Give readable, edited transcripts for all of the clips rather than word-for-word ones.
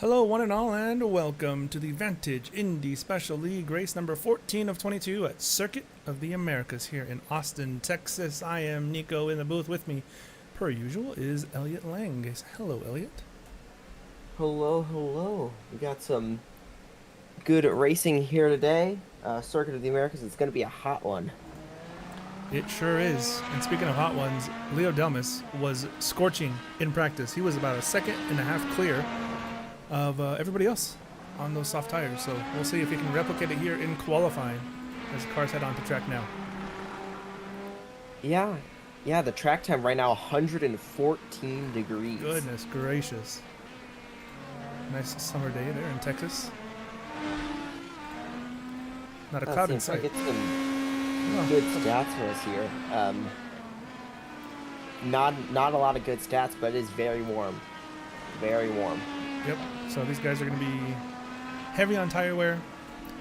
Hello, one and all, and welcome to the Vantage Indy Special League race number 14 of 22 at Circuit of the Americas here in Austin, Texas. I am Nico. In the booth with me, per usual, is Elliot Lang. Hello, Elliot. Hello, hello. We got some good racing here today. Circuit of the Americas. It's going to be a hot one. It sure is. And speaking of hot ones, Leo Delmas was scorching in practice. He was about a second and a half clear of everybody else on those soft tires. So we'll see if he can replicate it here in qualifying as the cars head onto track now. Yeah, the track time right now 114 degrees. Goodness gracious. Nice summer day there in Texas. Not a cloud in sight. Get some good stats for us here. Not a lot of good stats, but it is very warm. Very warm. Yep. So these guys are going to be heavy on tire wear.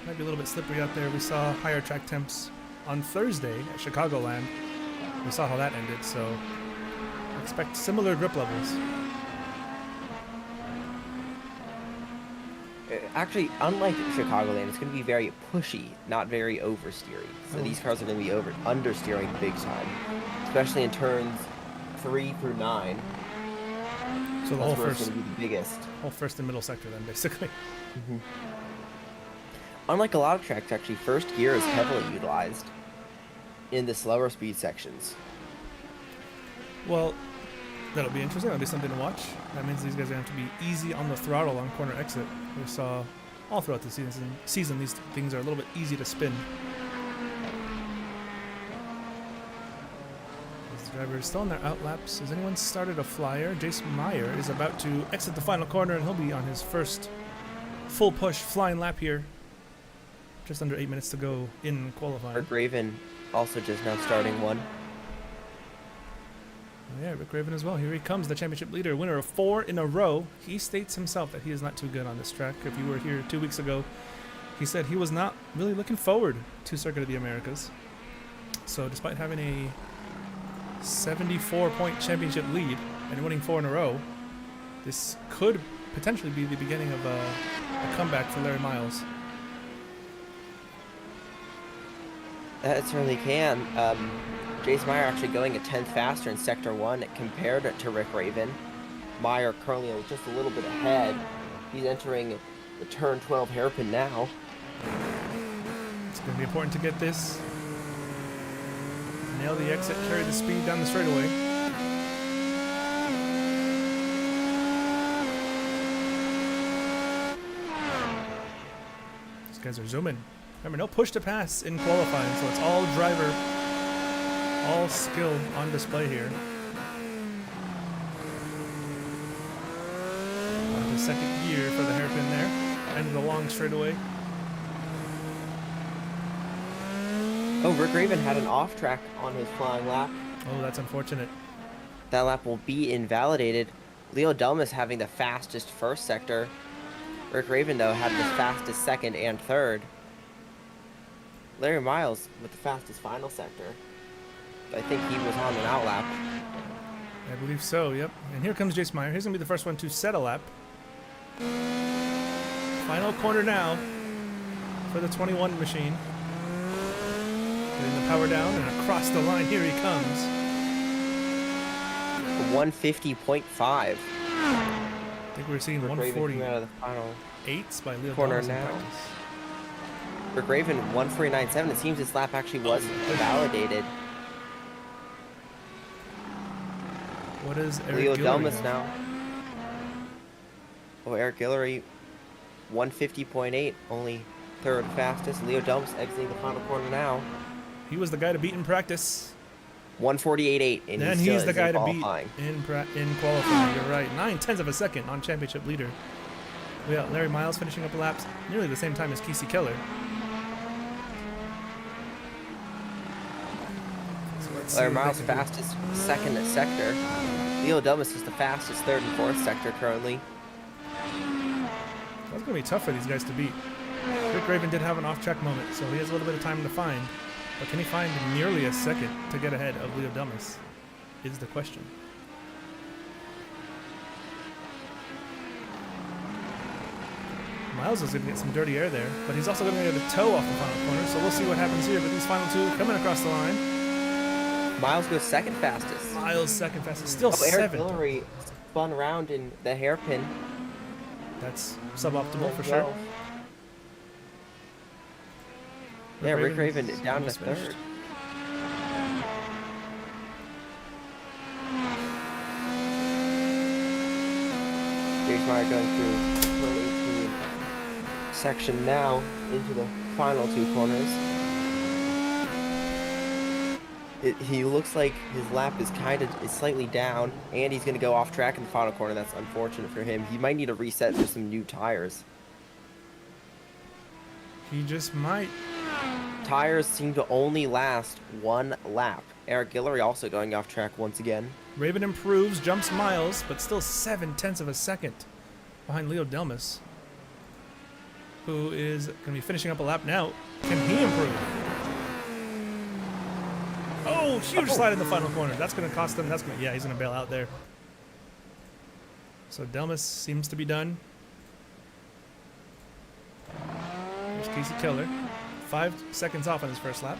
Might be a little bit slippery out there. We saw higher track temps on Thursday at Chicagoland. We saw how that ended, so expect similar grip levels. Actually, unlike Chicagoland, it's going to be very pushy, not very oversteery. So these cars are going to be understeering big time, especially in turns 3 through 9. So the whole first, going to be the biggest. Whole first and middle sector then, basically. Mm-hmm. Unlike a lot of tracks, actually, first gear is heavily utilized in the slower speed sections. Well, that'll be interesting. That'll be something to watch. That means these guys are going to have to be easy on the throttle on corner exit. We saw all throughout the season these things are a little bit easy to spin. The driver is still on their out laps. Has anyone started a flyer? Jace Meyer is about to exit the final corner, and he'll be on his first full push flying lap here. Just under 8 minutes to go in qualifying. Rick Raven also just now starting one. Oh yeah, Rick Raven as well. Here he comes, the championship leader, winner of 4 in a row. He states himself that he is not too good on this track. If you were here 2 weeks ago, he said he was not really looking forward to Circuit of the Americas. So despite having a 74-point championship lead and winning 4 in a row, this could potentially be the beginning of a comeback for Larry Miles. That certainly can. Jace Meyer actually going a tenth faster in Sector 1 compared to Rick Raven. Meyer currently just a little bit ahead. He's entering the turn 12 hairpin now. It's going to be important to get this. Nail the exit, carry the speed down the straightaway. These guys are zooming. Remember, no push to pass in qualifying, so it's all driver, all skill on display here. On the second gear for the hairpin there. End the long straightaway. Oh, Rick Raven had an off track on his flying lap. Oh, that's unfortunate. That lap will be invalidated. Leo Delmas having the fastest first sector. Rick Raven, though, had the fastest second and third. Larry Miles with the fastest final sector. I think he was on an out lap. I believe so, yep. And here comes Jace Meyer. He's going to be the first one to set a lap. Final corner now for the 21 machine. Getting the power down and across the line, here he comes. 150.5. I think we're seeing 148s out of the final by Leo corner Delmas now. in practice. Rick Raven 149.7. It seems this lap actually was validated. What is Eric Leo Guillory Delmas now? Oh, Eric Guillory 150.8, only third fastest. Leo Delmas exiting the final corner now. He was the guy to beat in practice. 148.8, and he's the guy to beat in qualifying. You're right. 9/10 of a second on championship leader. We got Larry Miles finishing up laps nearly the same time as Casey Keller. So Larry Miles fastest second at sector. Leo Delmas is the fastest third and fourth sector currently. That's going to be tough for these guys to beat. Rick Raven did have an off-track moment, so he has a little bit of time to find. But can he find nearly a second to get ahead of Leo Delmas is the question. Miles is going to get some dirty air there, but he's also going to get a toe off the final corner, so we'll see what happens here. But these final two coming across the line. Miles goes second fastest. Miles second fastest, still Eric seventh. Hillary spun around in the hairpin. That's suboptimal for sure. Yeah, Rick Raven Raven's down to almost finished. third. James Meyer going through turn 18 section now into the final two corners. He looks like his lap is slightly down, and he's going to go off track in the final corner. That's unfortunate for him. He might need a reset for some new tires. He just might. Tires seem to only last one lap. Eric Guillory also going off track once again. Raven improves, jumps Miles, but still 0.7 of a second behind Leo Delmas, who is going to be finishing up a lap now. Can he improve? Oh, huge slide in the final corner. That's going to cost him. Yeah, he's going to bail out there. So Delmas seems to be done. There's Casey Keller. 5 seconds off on his first lap.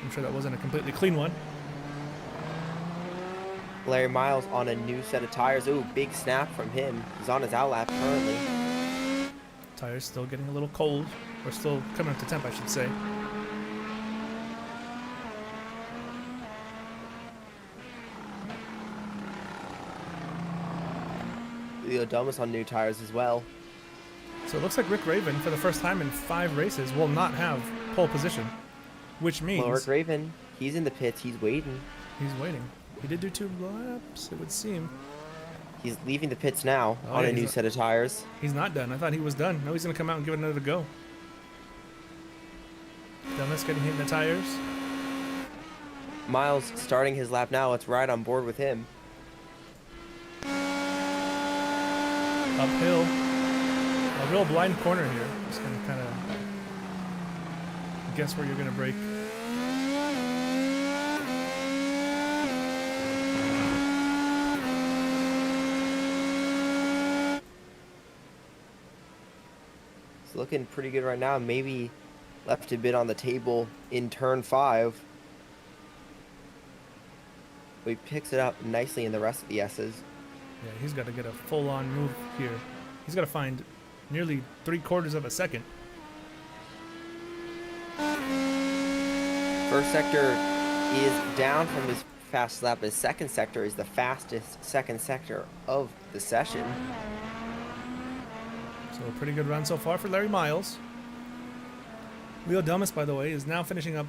I'm sure that wasn't a completely clean one. Larry Miles on a new set of tires. Ooh, big snap from him. He's on his outlap currently. Tires still getting a little cold, or still coming up to temp, I should say. Leo Delmas on new tires as well. So it looks like Rick Raven, for the first time in 5 races, will not have pole position, which means... Well, Rick Raven, he's in the pits. He's waiting. He's waiting. He did do 2 laps, it would seem. He's leaving the pits now on a new set of tires. He's not done. I thought he was done. No, he's going to come out and give it another go. Delmas getting hit in the tires. Miles starting his lap now. Let's ride on board with him. Uphill. A real blind corner here. Just going to kind of guess where you're going to brake. It's looking pretty good right now. Maybe left a bit on the table in turn 5. But he picks it up nicely in the rest of the S's. Yeah, he's got to get a full-on move here. He's got to find nearly 3/4 of a second. First sector is down from his fast lap. His second sector is the fastest second sector of the session. So a pretty good run so far for Larry Miles. Leo Delmas, by the way, is now finishing up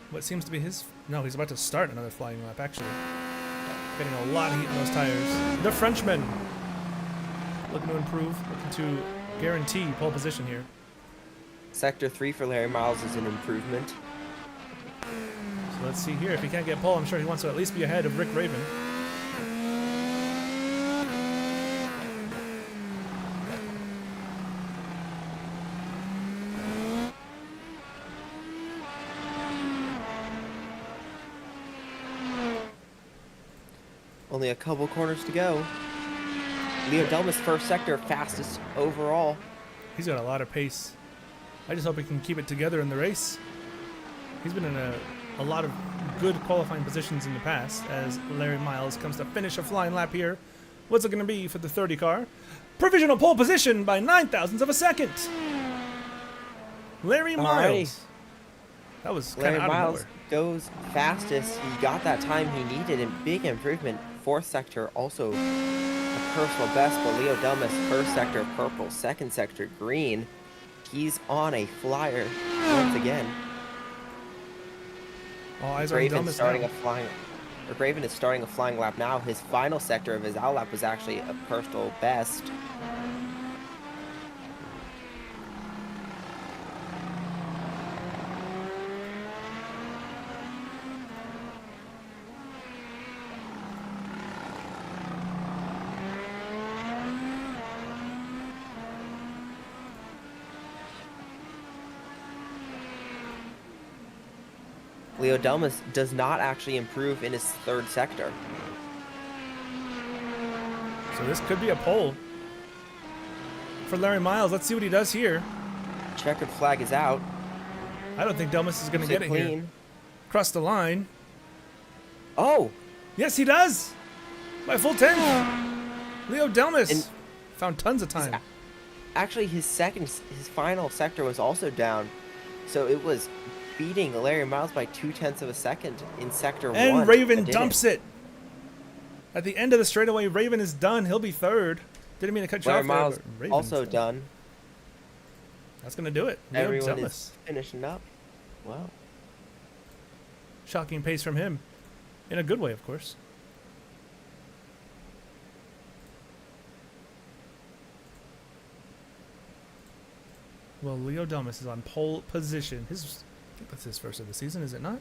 what seems to be his... No, he's about to start another flying lap, actually. Getting a lot of heat in those tires. The Frenchman looking to improve, looking to guarantee pole position here. Sector 3 for Larry Miles is an improvement. So let's see here. If he can't get pole, I'm sure he wants to at least be ahead of Rick Raven. Only a couple corners to go. Leo Delmas first sector, fastest overall. He's got a lot of pace. I just hope he can keep it together in the race. He's been in a lot of good qualifying positions in the past as Larry Miles comes to finish a flying lap here. What's it going to be for the 30 car? Provisional pole position by 0.9 of a second. Larry Miles. That was kind Larry of out of Miles nowhere. goes fastest. He got that time he needed, and big improvement. Fourth sector also a personal best, but Leo Delmas first sector purple, second sector green. He's on a flyer once again. All eyes on Raven Delmas starting now. Raven is starting a flying lap now. His final sector of his out lap was actually a personal best. Leo Delmas does not actually improve in his third sector. So this could be a pole for Larry Miles. Let's see what he does here. Checkered flag is out. I don't think Delmas is going to get it clean. here. Cross the line. Oh! Yes, he does! By a full 10th. Leo Delmas found tons of time. Actually, his final sector was also down. So it was beating Larry Miles by 0.2 of a second in sector 1. And Raven dumps it. At the end of the straightaway, Raven is done. He'll be third. Didn't mean to cut you Larry off Miles there, but Raven's also done. That's going to do it. Leo Everyone Delmas. is finishing up. Wow. Shocking pace from him. In a good way, of course. Well, Leo Delmas is on pole position. I think that's his first of the season, is it not?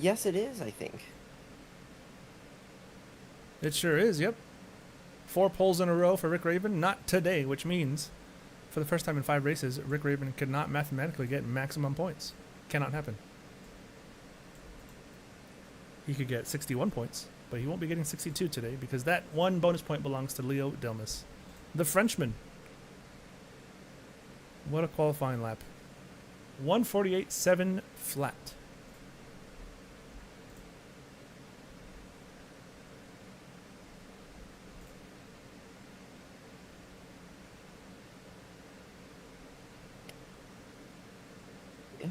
Yes, it is, I think. It sure is, yep. 4 poles in a row for Rick Raven. Not today, which means for the first time in 5 races, Rick Raven could not mathematically get maximum points. Cannot happen. He could get 61 points, but he won't be getting 62 today because that 1 bonus point belongs to Leo Delmas, the Frenchman. What a qualifying lap. 148.7 flat. Yeah.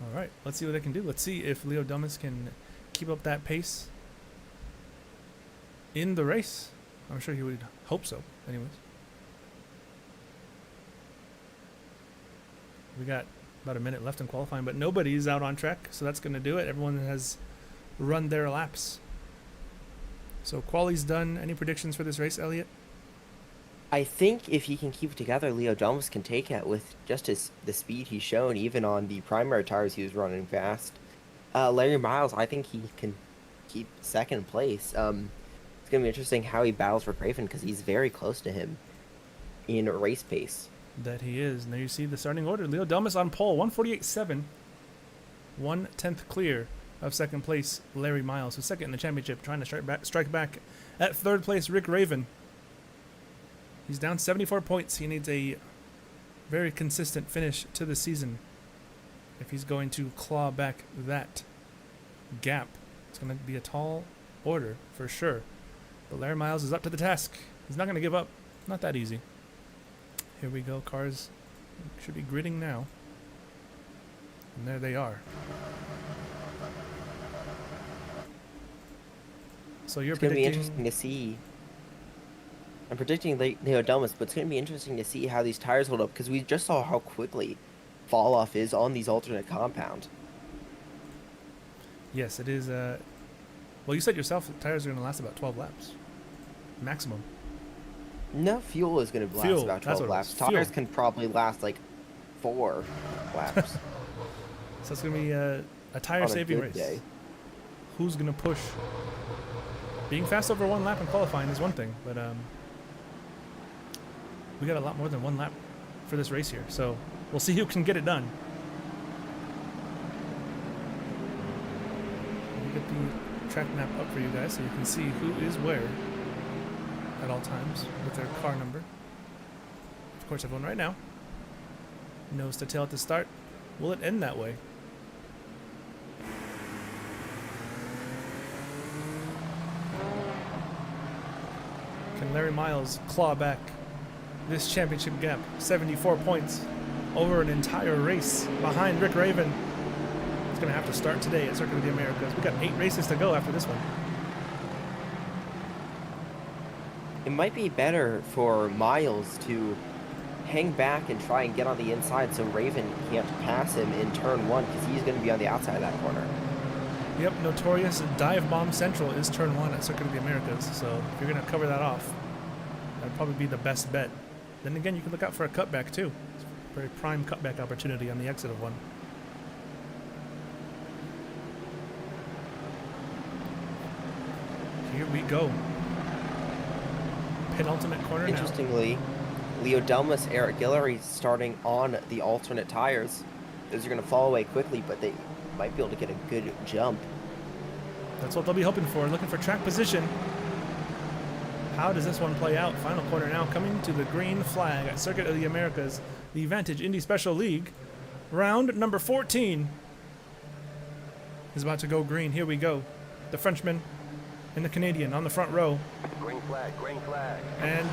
All right, let's see what they can do. Let's see if Leo Delmas can keep up that pace in the race. I'm sure he would hope so. Anyways. We got about a minute left in qualifying, but nobody's out on track, so that's going to do it. Everyone has run their laps. So quali's done. Any predictions for this race, Elliot? I think if he can keep it together, Leo Delmas can take it with just the speed he's shown, even on the primary tires he was running fast. Larry Miles, I think he can keep second place. It's going to be interesting how he battles for Craven because he's very close to him in race pace. That he is. Now you see the starting order. Leo Delmas on pole, 148.7. 1/10 clear of second place, Larry Miles, who's second in the championship, trying to strike back at third place, Rick Raven. He's down 74 points. He needs a very consistent finish to the season if he's going to claw back that gap. It's going to be a tall order for sure. But Larry Miles is up to the task. He's not going to give up. Not that easy. Here we go. Cars should be gridding now. And there they are. So you're It's going to be predicting... interesting to see. I'm predicting Leo Delmas, but it's going to be interesting to see how these tires hold up because we just saw how quickly fall off is on these alternate compound. Yes, it is. Well, you said yourself the tires are going to last about 12 laps. Maximum. No, fuel is going to last about 12 laps. Tires can probably last like 4 laps. So it's going to be a tire-saving race. Day. Who's going to push? Being fast over 1 lap in qualifying is one thing, but we got a lot more than 1 lap for this race here. So we'll see who can get it done. Let me get the track map up for you guys so you can see who is where at all times with their car number. Of course, everyone right now nose to tail at the start. Will it end that way? Can Larry Miles claw back this championship gap? 74 points over an entire race behind Rick Raven. It's going to have to start today at Circuit of the Americas. We've got 8 races to go after this one. It might be better for Miles to hang back and try and get on the inside so Raven can't pass him in turn 1 because he's going to be on the outside of that corner. Yep, notorious Dive Bomb Central is turn 1 at Circuit of the Americas, so if you're going to cover that off, that'd probably be the best bet. Then again, you can look out for a cutback too. It's a very prime cutback opportunity on the exit of 1. Here we go. Penultimate corner now. Interestingly, Leo Delmas, Eric Guillory starting on the alternate tires. Those are going to fall away quickly, but they might be able to get a good jump. That's what they'll be hoping for, looking for track position. How does this one play out? Final corner now, coming to the green flag at Circuit of the Americas, the Vantage Indy Special League. Round number 14 is about to go green. Here we go. The Frenchman and the Canadian on the front row. Green flag, green flag. And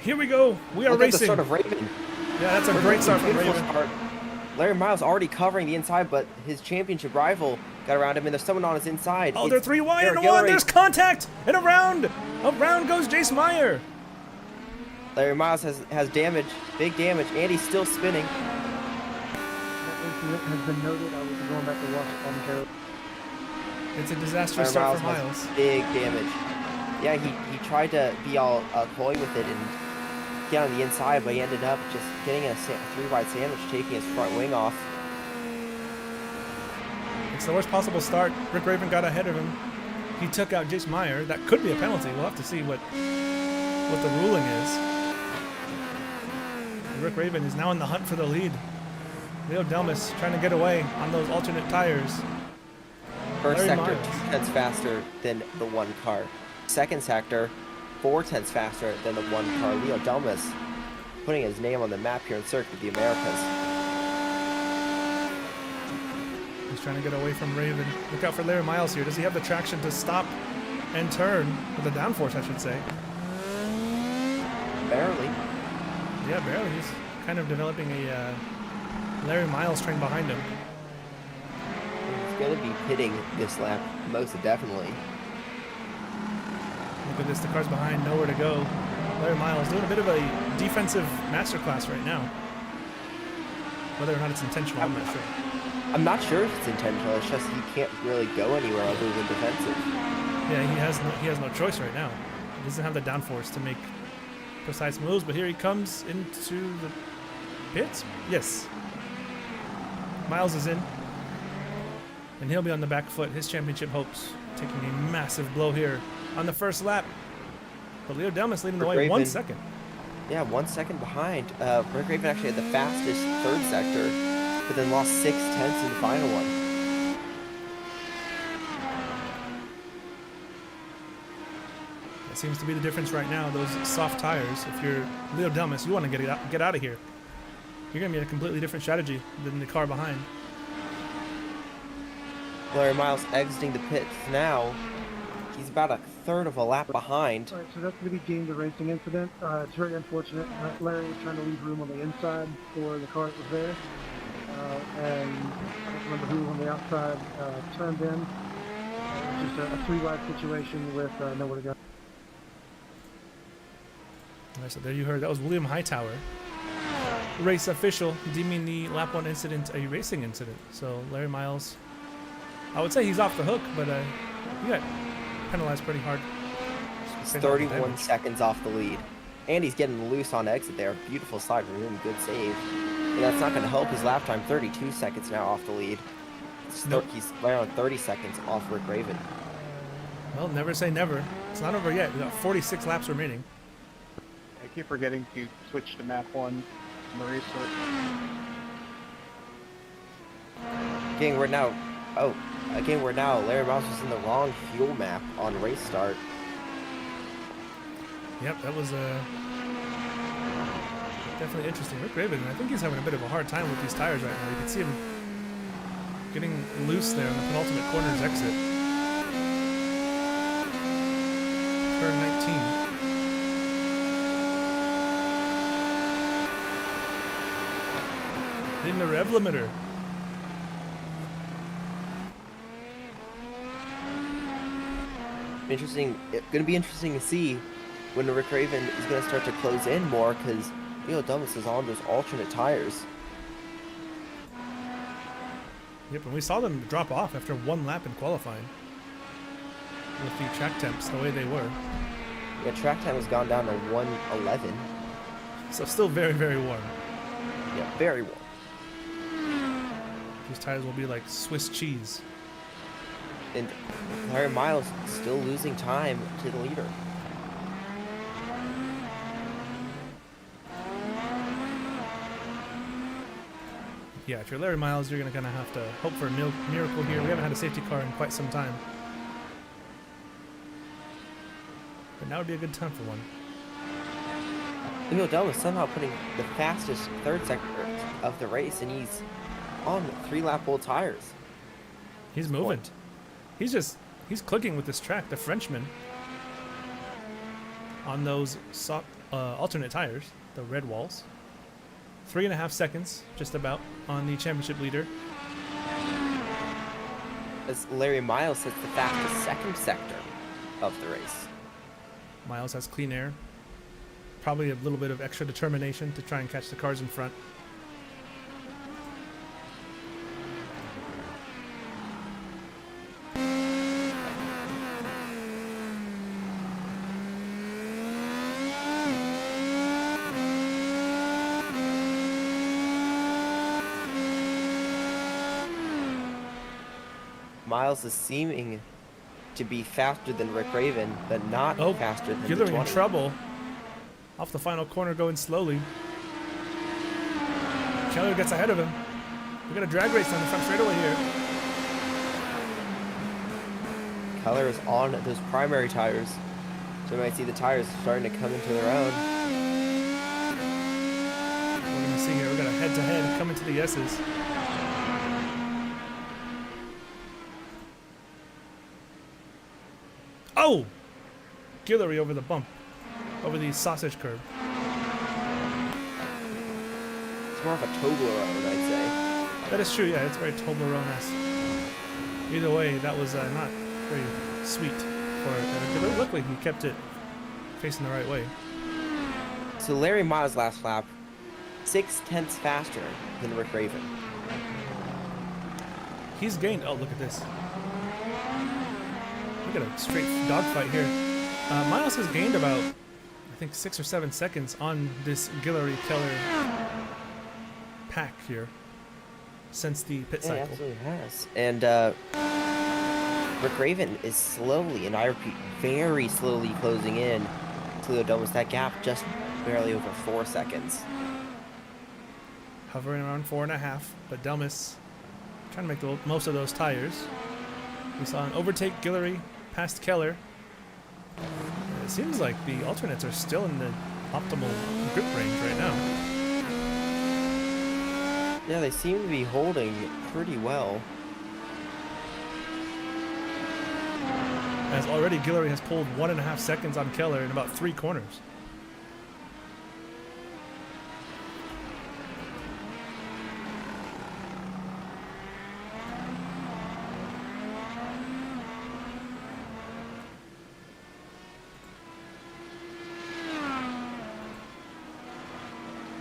here we go. We are Look at racing. the start of Raven. Yeah, that's a great start from Beautiful Raven. start. Larry Miles already covering the inside, but his championship rival got around him, and there's someone on his inside. Oh, It's they're 3 wide Eric and 1. Gillery. There's contact. And around goes Jace Meyer. Larry Miles has damage, big damage, and he's still spinning. That incident has been noted. I will be going back to watch it momentarily. It's a disastrous Larry start for Miles Miles. has big damage. Yeah, he tried to be all coy with it and get on the inside, but he ended up just getting a 3 wide sandwich, taking his front wing off. It's the worst possible start. Rick Raven got ahead of him. He took out Jace Meyer. That could be a penalty. We'll have to see what the ruling is. Rick Raven is now in the hunt for the lead. Leo Delmas trying to get away on those alternate tires. First Larry sector, Miles. 2/10 faster than the one car. Second sector, 4/10 faster than the one car. Leo Delmas putting his name on the map here in Circuit of the Americas. He's trying to get away from Raven. Look out for Larry Miles here. Does he have the traction to stop and turn? With the downforce, I should say. Barely. Yeah, barely. He's kind of developing a Larry Miles train behind him. He's going to be pitting this lap, most definitely. Look at this. The car's behind. Nowhere to go. Larry Miles doing a bit of a defensive masterclass right now. Whether or not it's intentional, I'm not sure. I'm not sure if it's intentional. It's just he can't really go anywhere other than defensive. Yeah, he has no choice right now. He doesn't have the downforce to make precise moves, but here he comes into the pits. Yes. Miles is in. And he'll be on the back foot. His championship hopes taking a massive blow here on the first lap. But Leo Delmas leading the way Raven. 1 second. Yeah, 1 second behind. Rick Raven actually had the fastest third sector, but then lost 6/10 in the final one. That seems to be the difference right now. Those soft tires. If you're Leo Delmas, you want to get out of here. You're going to be in a completely different strategy than the car behind. Larry Miles exiting the pits now. He's about a third of a lap behind. All right, so that's going to be deemed a racing incident. It's very unfortunate. Larry was trying to leave room on the inside for the car that was there. And I don't remember who on the outside turned in. It was just a 3-wide situation with nowhere to go. All right, so there you heard. That was William Hightower, race official, deeming the lap 1 incident a racing incident. So Larry Miles, I would say he's off the hook, but he got penalized pretty hard. He's 31 seconds off the lead. And he's getting loose on exit there. Beautiful slide from him. Good save. And that's not going to help his lap time. 32 seconds now off the lead. Nope. He's right on 30 seconds off Rick Raven. Well, never say never. It's not over yet. We got 46 laps remaining. I keep forgetting to switch to map 1 in the restart. Again, we're now Larry Miles was in the wrong fuel map on race start. Yep, that was definitely interesting. Rick Raven, I think he's having a bit of a hard time with these tires right now. You can see him getting loose there on the penultimate corner's exit. Turn 19. In the rev limiter. Interesting. It's going to be interesting to see when Rick Raven is going to start to close in more because Leo Delmas is on those alternate tires. Yep, and we saw them drop off after 1 lap in qualifying. With the track temps the way they were. Yeah, track time has gone down to 1:11. So still very, very warm. Yeah, very warm. These tires will be like Swiss cheese. And Larry Miles still losing time to the leader. Yeah, if you're Larry Miles, you're going to kind of have to hope for a miracle here. We haven't had a safety car in quite some time. but now would be a good time for one. Leo Delmas somehow putting the fastest third sector of the race, and he's on 3-lap-old tires. He's moving. He's clicking with this track, the Frenchman, on those alternate tires, the red walls. 3.5 seconds, just about, on the championship leader. As Larry Miles sets the fastest second sector of the race. Miles has clean air. Probably a little bit of extra determination to try and catch the cars in front. Miles is seeming to be faster than Rick Raven, but not faster than the Guillory 20. in trouble. Off the final corner, going slowly. Keller gets ahead of him. We got a drag race on the front straightaway here. Keller is on those primary tires, so we might see the tires starting to come into their own. We're gonna see here. We got a head-to-head coming to the S's. Oh! Guillory over the bump. Over the sausage curb. It's more of a Toblerone, I'd say. That is true, yeah. It's very Toblerone-esque. Either way, that was not very sweet for Guillory. Luckily, he kept it facing the right way. So Larry Miles last lap, 0.6 faster than Rick Raven. He's gained. Oh, look at this. Look at a straight dogfight here. Miles has gained about, I think, 6 or 7 seconds on this Guillory Keller pack here since the pit Yeah, he cycle. absolutely has. And Rick Raven is slowly, and I repeat, very slowly closing in to Leo Domas. That gap just barely over 4 seconds. Hovering around 4.5, but Delmas trying to make the most of those tires. We saw an overtake Guillory past Keller. It seems like the alternates are still in the optimal grip range right now. Yeah, they seem to be holding pretty well. As already Guillory has pulled 1.5 seconds on Keller in about 3 corners.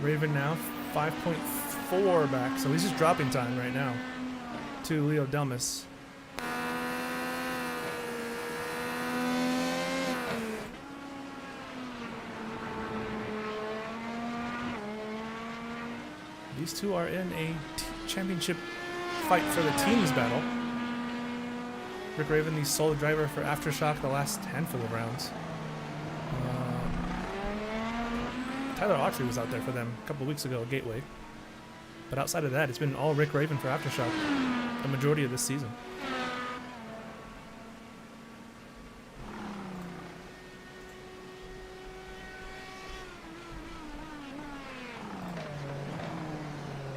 Raven now 5.4 back, so he's just dropping time right now to Leo Delmas. These two are in a championship fight for the teams battle. Rick Raven, the sole driver for Aftershock the last handful of rounds. Tyler Autry was out there for them a couple weeks ago at Gateway. But outside of that, it's been all Rick Raven for Aftershock the majority of this season.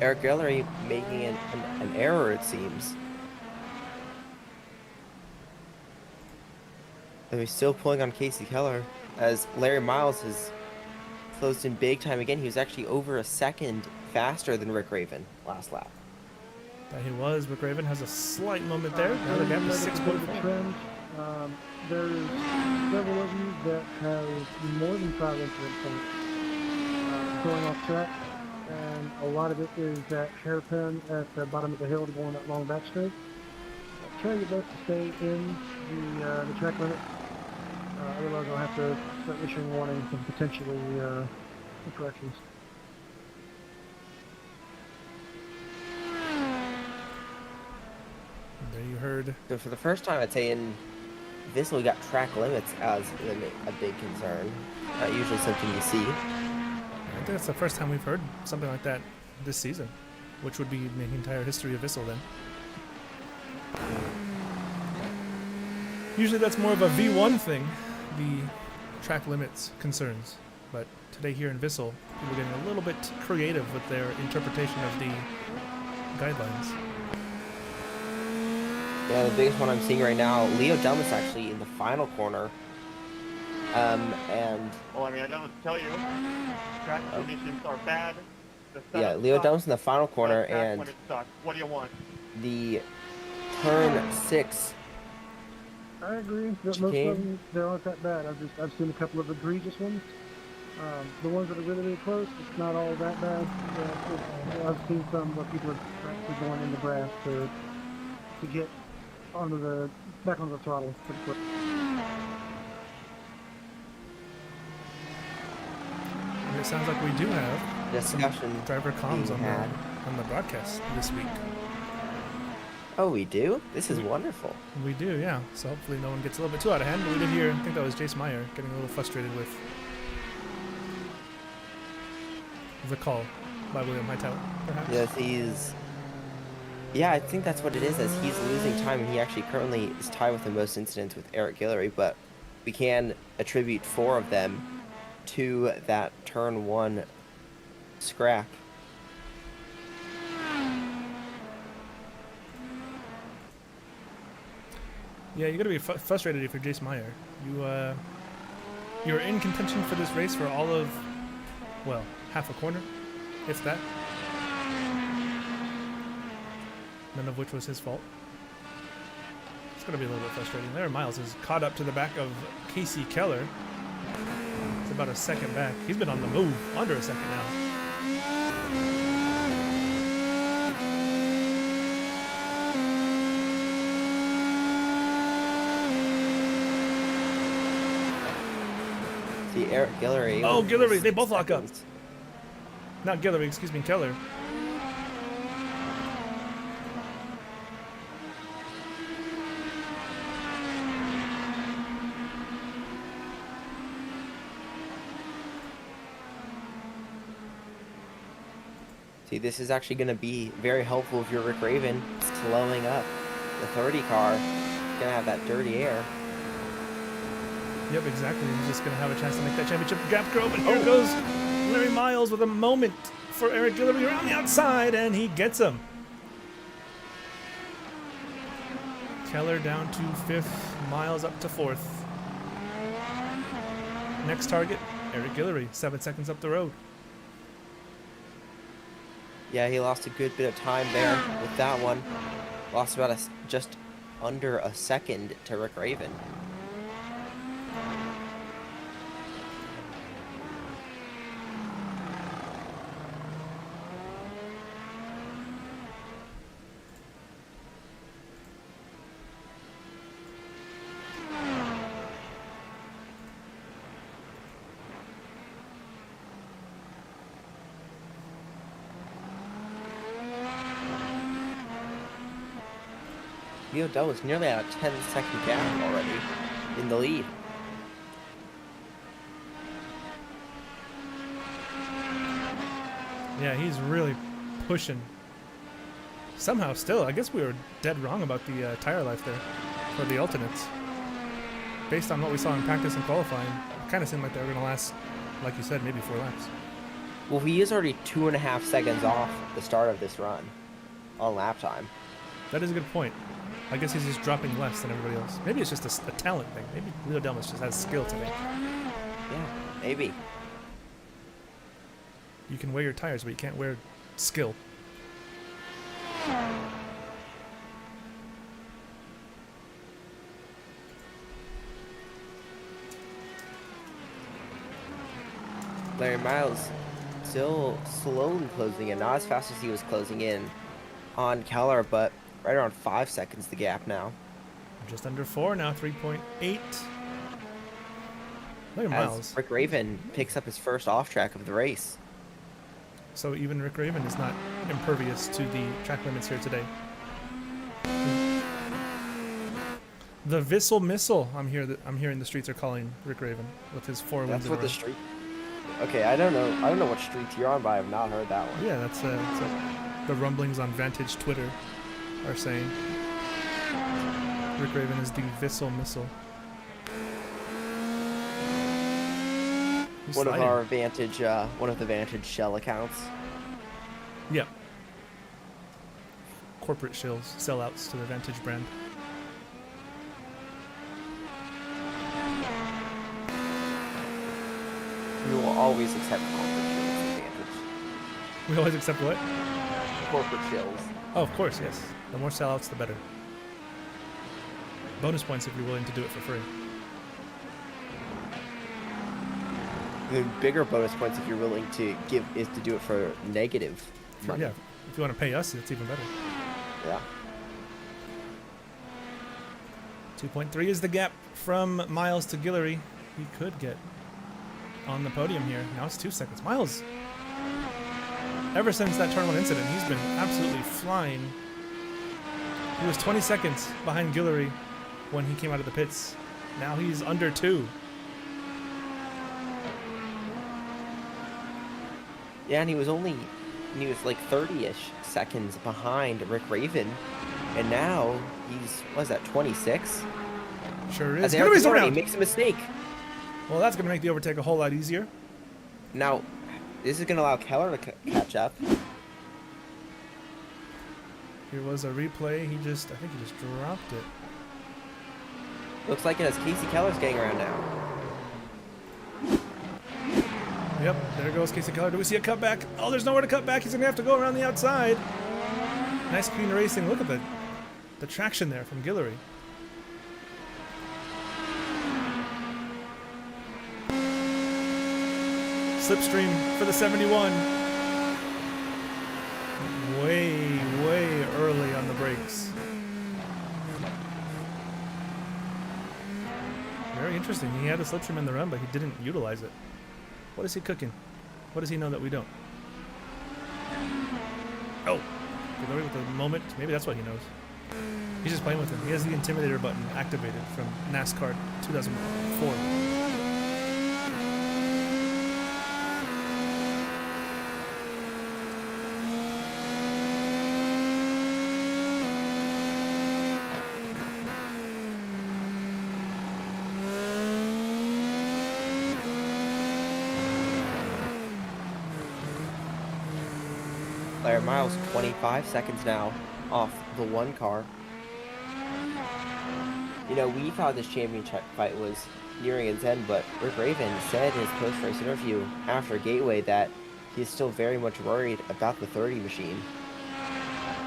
Eric Guillory making an error, it seems. Though he's still pulling on Casey Keller, as Larry Miles has closed in big time again. He was actually over a second faster than Rick Raven last lap. That he was. Rick Raven has a slight moment there. Now the gap is 6.4. Trend. There's several of you that have more than 5 incident points going off track, and a lot of it is that hairpin at the bottom of the hill to go on that long back straight. Try your best to stay in the track limit. Otherwise, I'll have to start issuing warnings and potentially corrections. There you heard. So for the first time, I'd say in VISL, we got track limits as a big concern. Not usually something you see. I think that's the first time we've heard something like that this season, which would be the entire history of VISL then. Usually that's more of a V1 thing, the track limits concerns. But today here in VISL, people are getting a little bit creative with their interpretation of the guidelines. Yeah, the biggest one I'm seeing right now, Leo Dumas actually in the final corner. And Well, I mean, I gotta tell you, track conditions are bad. The yeah, setup Leo sucks, Dumas in the final corner, the track and when it sucks. What do you want? the turn 6. I agree that most of them, they aren't that bad. I've seen a couple of egregious ones. The ones that are really, really close, it's not all that bad. I've seen some where people are actually going in the grass to get back onto the throttle pretty quick. And it sounds like we do have Discussion driver comms being had. on the broadcast this week. Oh, we do? This is wonderful. We do, yeah. So hopefully no one gets a little bit too out of hand. But we did hear, I think that was Jace Meyer getting a little frustrated with the call by William Hightower, perhaps. Yes, yeah, I think that's what it is, as he's losing time, and he actually currently is tied with the most incidents with Eric Guillory, but we can attribute 4 of them to that turn 1 scrap. Yeah, you gotta be frustrated if you're Jace Meyer. You're in contention for this race for all of, well, half a corner, if that. None of which was his fault. It's gonna be a little bit frustrating. Larry Miles is caught up to the back of Casey Keller. It's about a second back. He's been on the move under a second now. See, Eric Guillory. Oh, was Guillory, they both lock up. seconds. Not Guillory, excuse me, Keller. See, this is actually going to be very helpful if you're Rick Raven, slowing up. The 30 car is going to have that dirty air. Yep, exactly. He's just going to have a chance to make that championship gap grow. But here goes Larry Miles with a moment for Eric Guillory around the outside, and he gets him. Keller down to 5th, Miles up to 4th. Next target, Eric Guillory, 7 seconds up the road. Yeah, he lost a good bit of time there with that one. Lost about just under a second to Rick Raven. Leo Dumas nearly at a 10-second gap already in the lead. Yeah, he's really pushing. Somehow still, I guess we were dead wrong about the tire life there for the alternates. Based on what we saw in practice and qualifying, it kind of seemed like they were going to last, like you said, maybe 4 laps. Well, he is already 2.5 seconds off the start of this run on lap time. That is a good point. I guess he's just dropping less than everybody else. Maybe it's just a talent thing. Maybe Leo Dumas just has skill today. Yeah, maybe. You can wear your tires, but you can't wear skill. Larry Miles still slowly closing in, not as fast as he was closing in on Keller, but right around 5 seconds the gap now. Just under 4 now, 3.8. Larry Miles. As Rick Raven picks up his first off track of the race. So even Rick Raven is not impervious to the track limits here today. The VISL Missile, I'm hearing the streets are calling Rick Raven with his 4 wins That's in a what row. the street. Okay, I don't know what streets you're on, but I have not heard that one. Yeah, that's the rumblings on Vantage Twitter are saying. Rick Raven is the VISL Missile. He's One of sliding. our Vantage, one of the Vantage shell accounts. Yep. Corporate shills, sellouts to the Vantage brand. We will always accept corporate shills at Vantage. We always accept what? Corporate shills. Oh, of course, yes. The more sellouts, the better. Bonus points if you're willing to do it for free. The bigger bonus points, if you're willing to give, is to do it for negative money. Yeah, if you want to pay us, it's even better. Yeah. 2.3 is the gap from Miles to Guillory. He could get on the podium here. Now it's 2 seconds. Miles, ever since that tournament incident, he's been absolutely flying. He was 20 seconds behind Guillory when he came out of the pits. Now he's under 2. Yeah, and he was like 30-ish seconds behind Rick Raven, and now he's, what is that, 26? Sure As is. Eric Guillory's Guillory around. makes a mistake. Well, that's going to make the overtake a whole lot easier. Now, this is going to allow Keller to catch up. Here was a replay. I think he just dropped it. Looks like it has Casey Keller's getting around now. Yep, there goes Casey Keller. Do we see a cutback? Oh, there's nowhere to cut back. He's going to have to go around the outside. Nice clean racing. Look at the traction there from Guillory. Slipstream for the 71. Way early on the brakes. Very interesting. He had a slipstream in the run, but he didn't utilize it. What is he cooking? What does he know that we don't? Oh, Guillory with the moment. Maybe that's what he knows. He's just playing with him. He has the Intimidator button activated from NASCAR 2004. Larry Miles, 25 seconds now off the one car. You know, we thought this championship fight was nearing its end, but Rick Raven said in his post-race interview after Gateway that he's still very much worried about the 30 machine.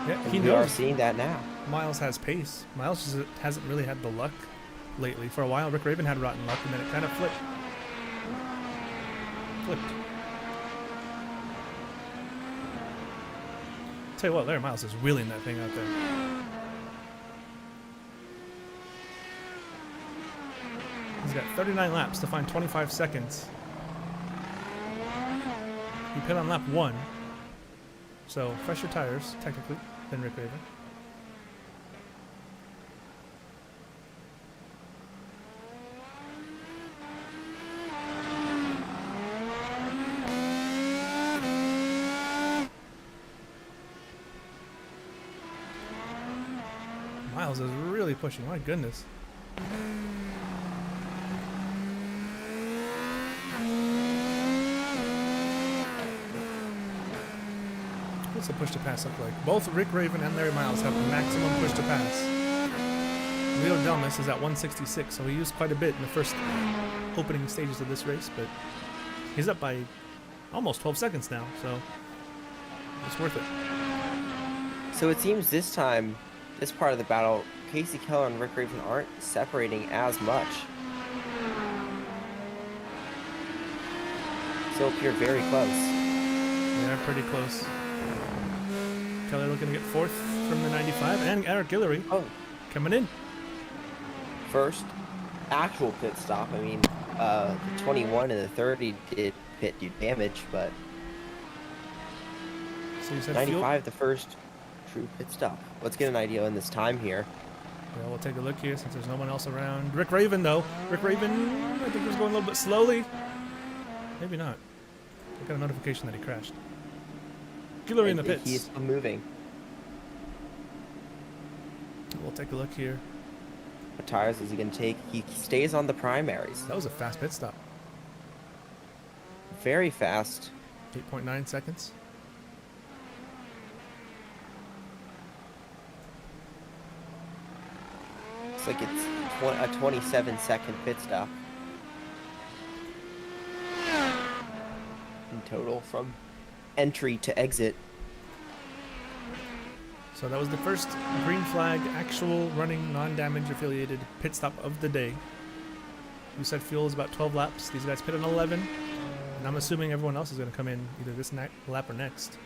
Yeah, And he we are knows seeing that now. Miles has pace. Miles just hasn't really had the luck lately. For a while, Rick Raven had rotten luck, and then it kind of flipped. Tell you what, Larry Miles is wheeling that thing out there. He's got 39 laps to find 25 seconds. He pit on lap 1, so fresher tires, technically, than Rick Raven. Miles is really pushing, my goodness. What's the push to pass look like? Both Rick Raven and Larry Miles have maximum push to pass. Leo Delmas is at 166, so he used quite a bit in the first opening stages of this race, but he's up by almost 12 seconds now, so it's worth it. So it seems this time, this part of the battle, Casey Keller and Rick Raven aren't separating as much. Still appear very close. They're pretty close. Keller looking to get 4th from the 95, and Eric Guillory Oh, coming in. first actual pit stop. I mean, the 21 and the 30 did pit do damage, but So you said 95 the first true pit stop. Let's get an idea on this time here. Yeah, we'll take a look here since there's no one else around. Rick Raven, though. Rick Raven, I think he was going a little bit slowly. Maybe not. I got a notification that he crashed. Guillory in the pits. He's still moving. We'll take a look here. What tires is he going to take? He stays on the primaries. That was a fast pit stop. very fast. 8.9 seconds. Looks like it's a 27-second pit stop in total from entry to exit. So that was the first green flag actual running non-damage affiliated pit stop of the day. We said fuel is about 12 laps. These guys pit on 11. And I'm assuming everyone else is going to come in either this lap or next.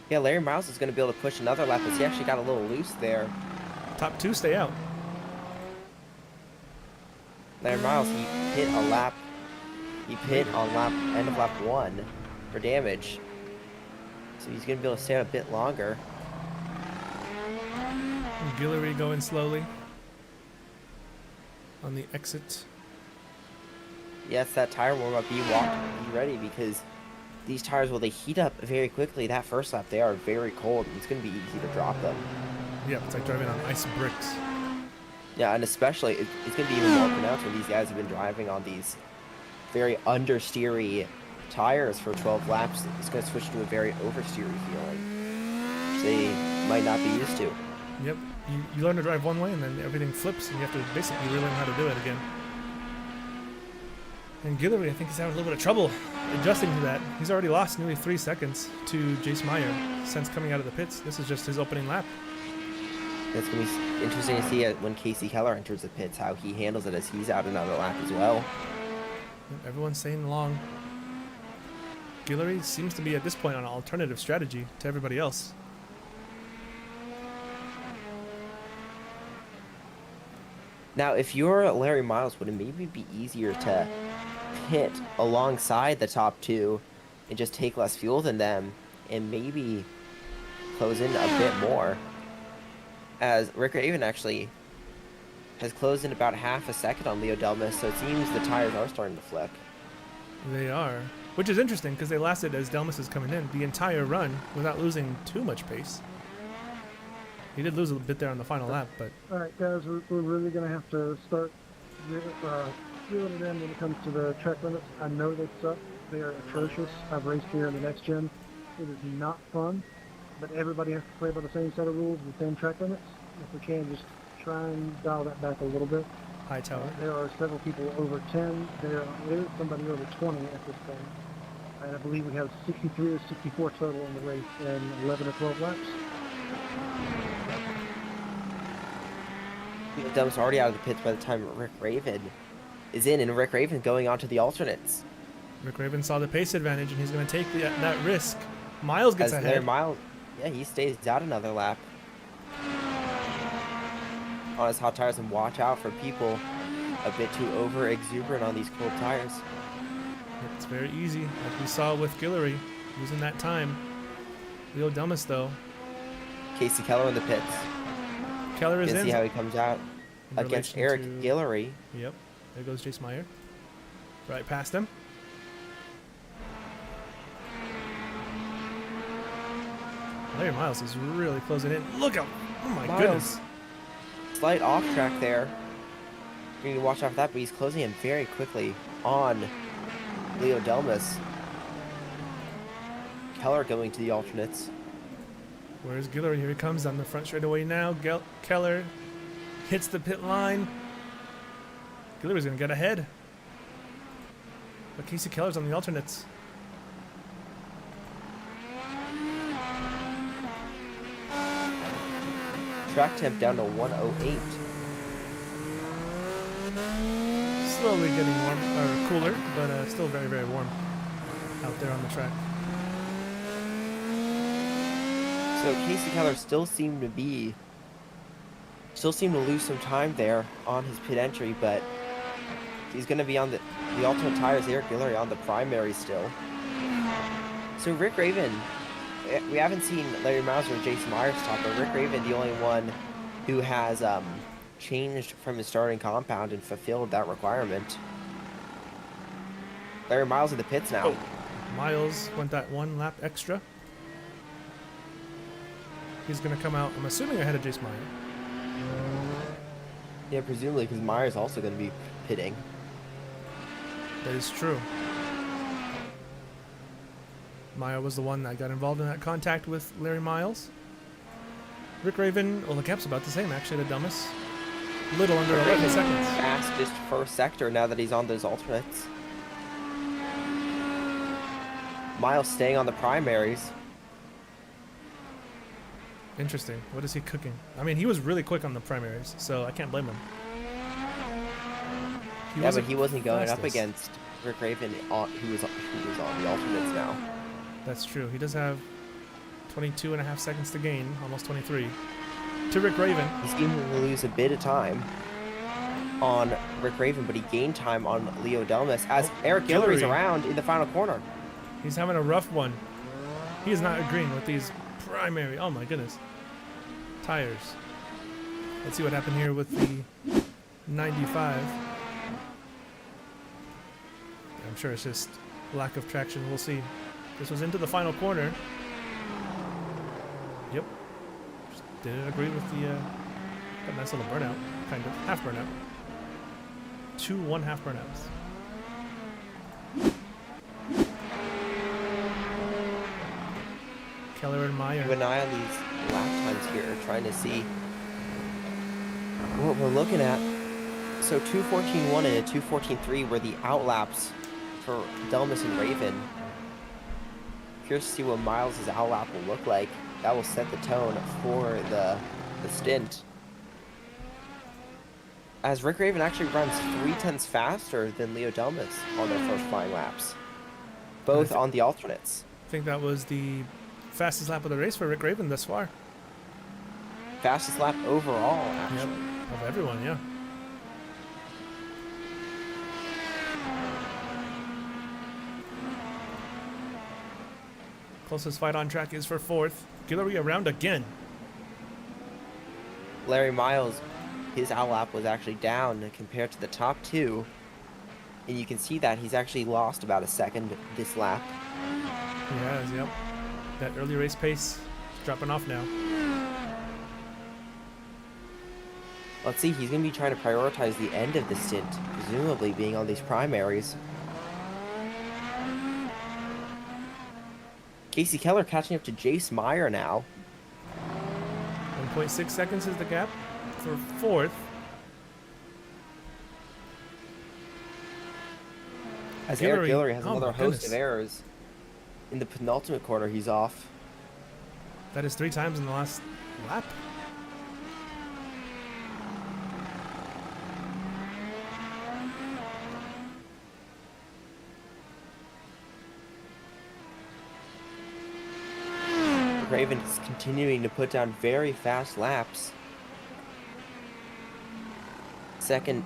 Yeah, Larry Miles is going to be able to push another lap, but he actually got a little loose there. Top 2 stay out. Larry Miles, he pit a lap. He pit on end of lap 1 for damage. So he's going to be able to stay out a bit longer. Guillory going slowly on the exit. Yes, that tire warm-up, be ready, because these tires, well, they heat up very quickly. That first lap, they are very cold, and it's going to be easy to drop them. Yeah, it's like driving on ice bricks. Yeah, and especially, it's going to be even more pronounced when these guys have been driving on these very understeery tires for 12 laps. It's going to switch to a very oversteery feeling, which they might not be used to. Yep, you learn to drive one way and then everything flips and you have to basically relearn how to do it again. And Guillory, I think he's having a little bit of trouble adjusting to that. He's already lost nearly 3 seconds to Jace Meyer since coming out of the pits. This is just his opening lap. It's going to be interesting to see when Casey Keller enters the pits, how he handles it as he's out another lap as well. Yep, everyone's staying along. Guillory seems to be at this point on an alternative strategy to everybody else. Now, if you're Larry Miles, would it maybe be easier to pit alongside the top 2 and just take less fuel than them and maybe close in a bit more? As Rick Raven actually has closed in about half a second on Leo Delmas, so it seems the tires are starting to flip. They are, which is interesting because they lasted as Delmas is coming in the entire run without losing too much pace. He did lose a bit there on the final lap, but... All right, guys, we're really going to have to start reeling it in when it comes to the track limits. I know they suck. They are atrocious. I've raced here in the next gen. It is not fun, but everybody has to play by the same set of rules, the same track limits. If we can, just try and dial that back a little bit. High tower. There are several people over 10. There is somebody over 20 at this point. And I believe we have 63 or 64 total in the race in 11 or 12 laps. Leo Delmas already out of the pits by the time Rick Raven is in, and Rick Raven going on to the alternates. Rick Raven saw the pace advantage, and he's going to take that risk. Miles gets As ahead. Miles, yeah, he stays out another lap on his hot tires, and watch out for people a bit too over exuberant on these cold tires. It's very easy, like we saw with Guillory, losing that time. Leo Delmas, though. Casey Keller in the pits. Keller is Gonna in. see how he comes out in against relation Eric to- Guillory. Yep, there goes Jace Meyer. Right past him. Larry Miles is really closing in. Look out! Oh my Miles. goodness. Slight off track there. You need to watch out for that, but he's closing in very quickly on Leo Delmas. Keller going to the alternates. Where's Guillory? Here he comes on the front straightaway now. Keller hits the pit line. Guillory's gonna get ahead. But Casey Keller's on the alternates. Track temp down to 108. Slowly getting warm, or cooler, but still very, very warm out there on the track. So Casey Keller still seemed to lose some time there on his pit entry, but he's going to be on the alternate tires. Eric Guillory on the primary still. So Rick Raven, we haven't seen Larry Miles or Jason Myers top, but Rick Raven, the only one who has changed from his starting compound and fulfilled that requirement. Larry Miles in the pits now. Oh, Miles went that 1 lap extra. He's going to come out, I'm assuming, ahead of Jace Meyer. Yeah, presumably, because Myers also going to be pitting. That is true. Maya was the one that got involved in that contact with Larry Miles. Rick Raven, well, the gap's about the same, actually, the dumbest. Little under 11 seconds. Fastest first sector now that he's on those alternates. Miles staying on the primaries. Interesting. What is he cooking? I mean, he was really quick on the primaries, so I can't blame him. Yeah, but he wasn't going up fastest. against Rick Raven, who was on the alternates now. That's true. He does have 22.5 seconds to gain, almost 23. To Rick Raven. He seemed to lose a bit of time on Rick Raven, but he gained time on Leo Delmas as Eric Guillory's Guillory. around in the final corner. He's having a rough one. He is not agreeing with these primary. Oh my goodness. Tires. Let's see what happened here with the 95. I'm sure it's just lack of traction. We'll see. This was into the final corner. Yep. Just didn't agree with the that nice little burnout. Kind of. Half burnout. 2 1/2 burnouts. Keller and Meyer. Keep an eye on these lap times here, trying to see what we're looking at. So 2:14.1 and a 2:14.3 were the outlaps for Delmas and Raven. Curious to see what Miles' outlap will look like. That will set the tone for the stint. As Rick Raven actually runs 0.3 faster than Leo Delmas on their first flying laps. Both on the alternates. I think that was the fastest lap of the race for Rick Raven thus far. Fastest lap overall, actually. Yep. Of everyone, yeah. Closest fight on track is for 4th. Guillory around again. Larry Miles, his outlap was actually down compared to the top two. And you can see that he's actually lost about a second this lap. He has, yep. That early race pace is dropping off now. Let's see, he's going to be trying to prioritize the end of the stint, presumably being on these primaries. Casey Keller catching up to Jace Meyer now. 1.6 seconds is the gap for 4th. As Eric Guillory- Guillory has oh another my host goodness. of errors. In the penultimate corner, he's off. That is 3 times in the last lap. Raven is continuing to put down very fast laps. Second,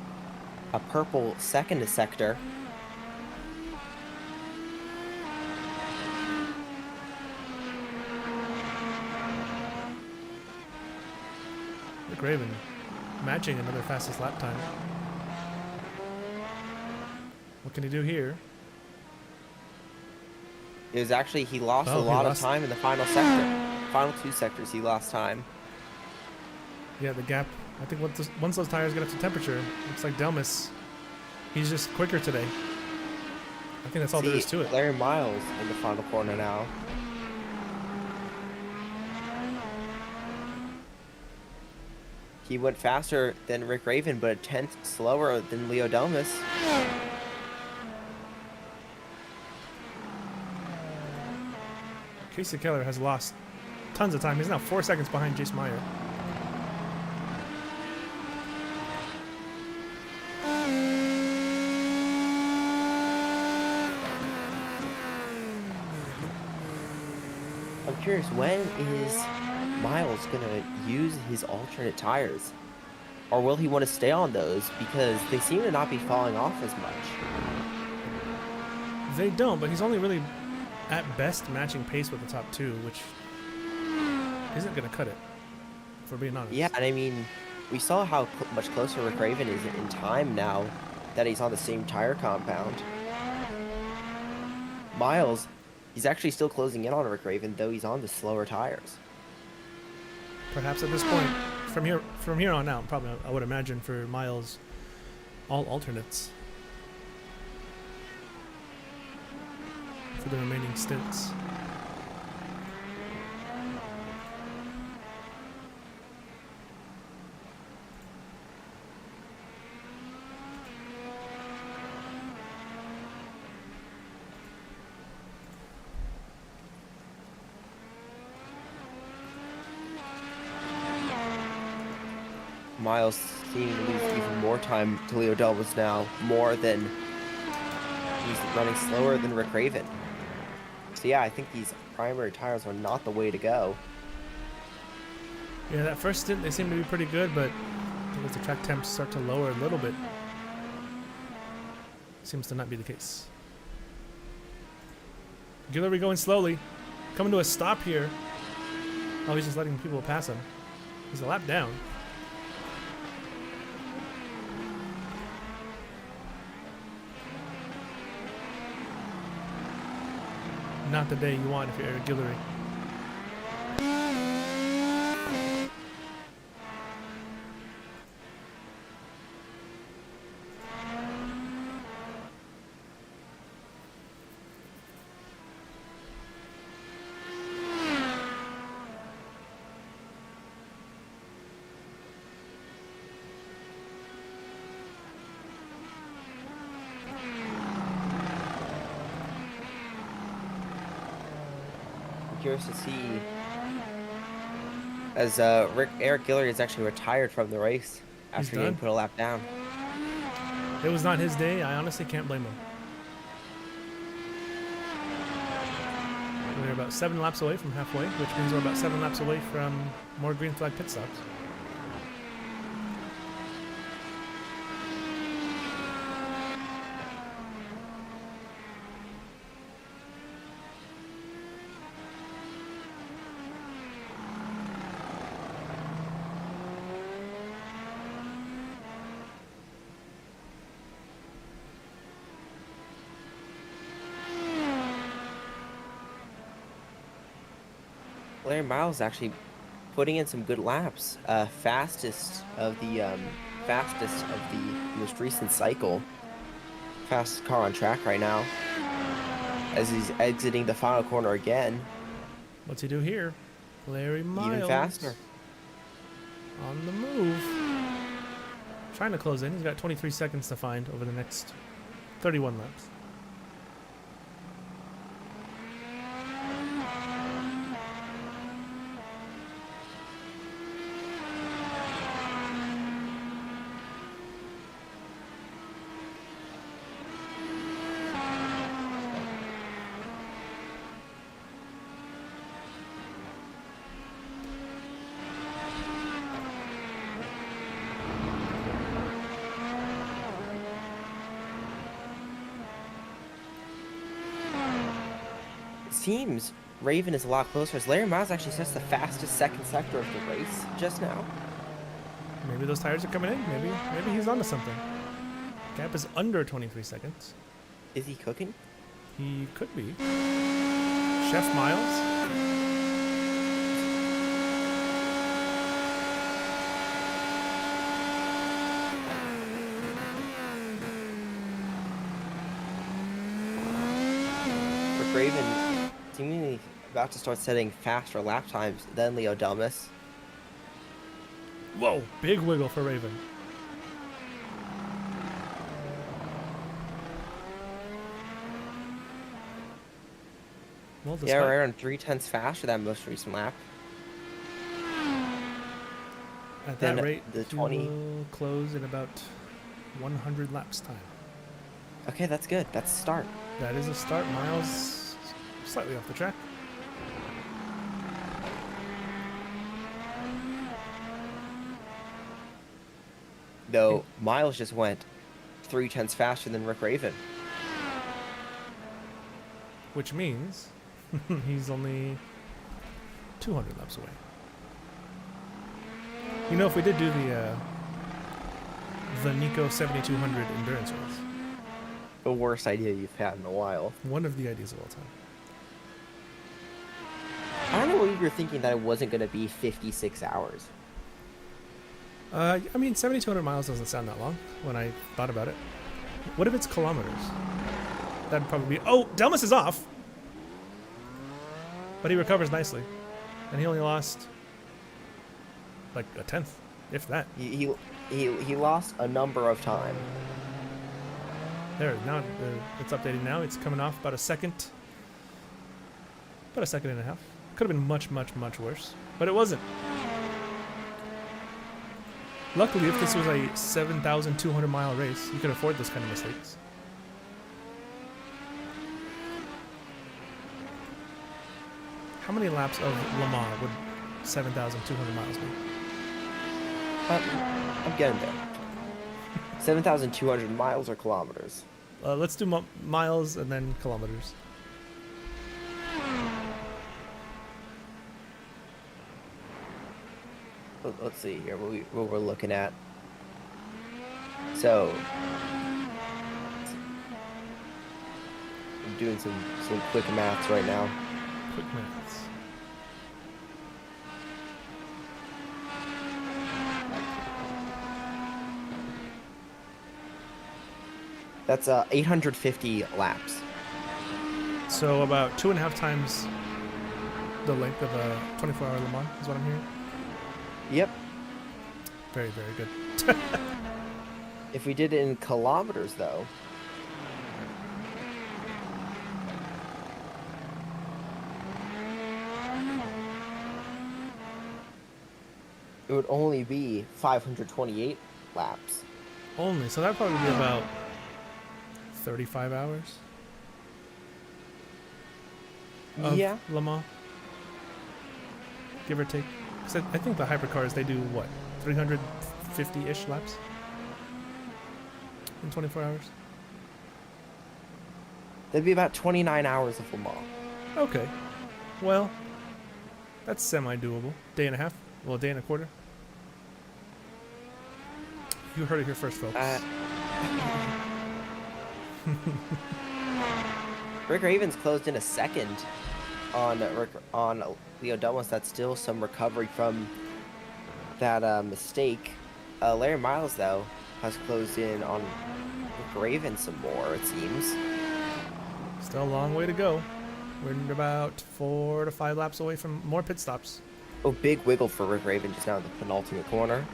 a purple second sector. Rick Raven matching another fastest lap time. What can he do here? It was actually, he lost Oh, a he lot of lost- time in the final sector. Final 2 sectors, he lost time. Yeah, the gap. I think once those tires get up to temperature, looks like Delmas, he's just quicker today. I think that's all there is to it. Larry Miles in the final corner now. He went faster than Rick Raven, but a 10th slower than Leo Delmas. Casey Keller has lost tons of time. He's now 4 seconds behind Jace Meyer. I'm curious, when is Miles going to use his alternate tires? Or will he want to stay on those because they seem to not be falling off as much? They don't, but he's only really at best matching pace with the top 2, which isn't going to cut it, if we're being honest. Yeah, and I mean, we saw how much closer Rick Raven is in time now that he's on the same tire compound. Miles, he's actually still closing in on Rick Raven, though he's on the slower tires. Perhaps at this point, from here on out, probably I would imagine for Miles, all alternates for the remaining stints. Miles seeming to lose even more time to Leo Delmas now, more than he's running slower than Rick Raven. So yeah, I think these primary tires are not the way to go. Yeah, that first stint they seem to be pretty good, but as the track temps start to lower a little bit, seems to not be the case. Guillory going slowly, coming to a stop here. Oh, he's just letting people pass him. He's a lap down. Not the day you want if you're Eric Guillory. Curious to see as Eric Guillory is actually retired from the race after getting done? put a lap down. It was not his day. I honestly can't blame him. We're about 7 laps away from halfway, which means we're about 7 laps away from more green flag pit stops. Larry Miles actually putting in some good laps. Fastest of the most recent cycle. Fastest car on track right now. As he's exiting the final corner again. What's he do here? Larry Miles. Even faster. On the move. Trying to close in. He's got 23 seconds to find over the next 31 laps. Seems Raven is a lot closer as Larry Miles actually sets the fastest second sector of the race just now. Maybe those tires are coming in. Maybe he's onto something. Gap is under 23 seconds. Is he cooking? He could be. Chef Miles. Rick Raven seemingly about to start setting faster lap times than Leo Delmas. Whoa, big wiggle for Raven. Well, Yeah, right around 3/10 faster than most recent lap. At Then that rate, the he 20 will close in about 100 laps time. Okay, that's good. That's a start. That is a start. Miles slightly off the track. Though Miles just went 3/10 faster than Rick Raven. Which means he's only 200 laps away. You know, if we did do the Nico 7200 endurance race, The worst idea you've had in a while. one of the ideas of all time. I don't know what you were thinking that it wasn't going to be 56 hours. I mean, 7,200 miles doesn't sound that long when I thought about it. What if it's kilometers? That'd probably be... Oh, Delmas is off! But he recovers nicely. And he only lost like a tenth, if that. He lost a number of time. There, now it's updating now. It's coming off about a second. About a second and a half. Could have been much, much, much worse. But it wasn't. Luckily, if this was a 7,200 mile race, you could afford those kind of mistakes. How many laps of Le Mans would 7,200 miles be? I'm getting there. 7,200 miles or kilometers? Let's do miles and then kilometers. Let's see here what we're looking at. So, I'm doing some quick maths right now. Quick minutes. That's 850 laps. So about 2.5 times the length of a 24-hour Le Mans is what I'm hearing. Yep. Very, very good. If we did it in kilometers, though, it would only be 528 laps. Only, so that'd probably be about 35 hours of Yeah. Le Mans, give or take. 'Cause I think the hypercars, they do what, 350-ish laps in 24 hours? That'd be about 29 hours of Le Mans. Okay, well, that's semi-doable. Day and a half, well, a day and a quarter. You heard it here first, folks. Rick Ravens closed in a second on Leo Dumas. That's still some recovery from that mistake. Larry Miles, though, has closed in on Rick Ravens some more, it seems. Still a long way to go. We're about 4 to 5 laps away from more pit stops. Oh, big wiggle for Rick Raven just now in the penultimate corner.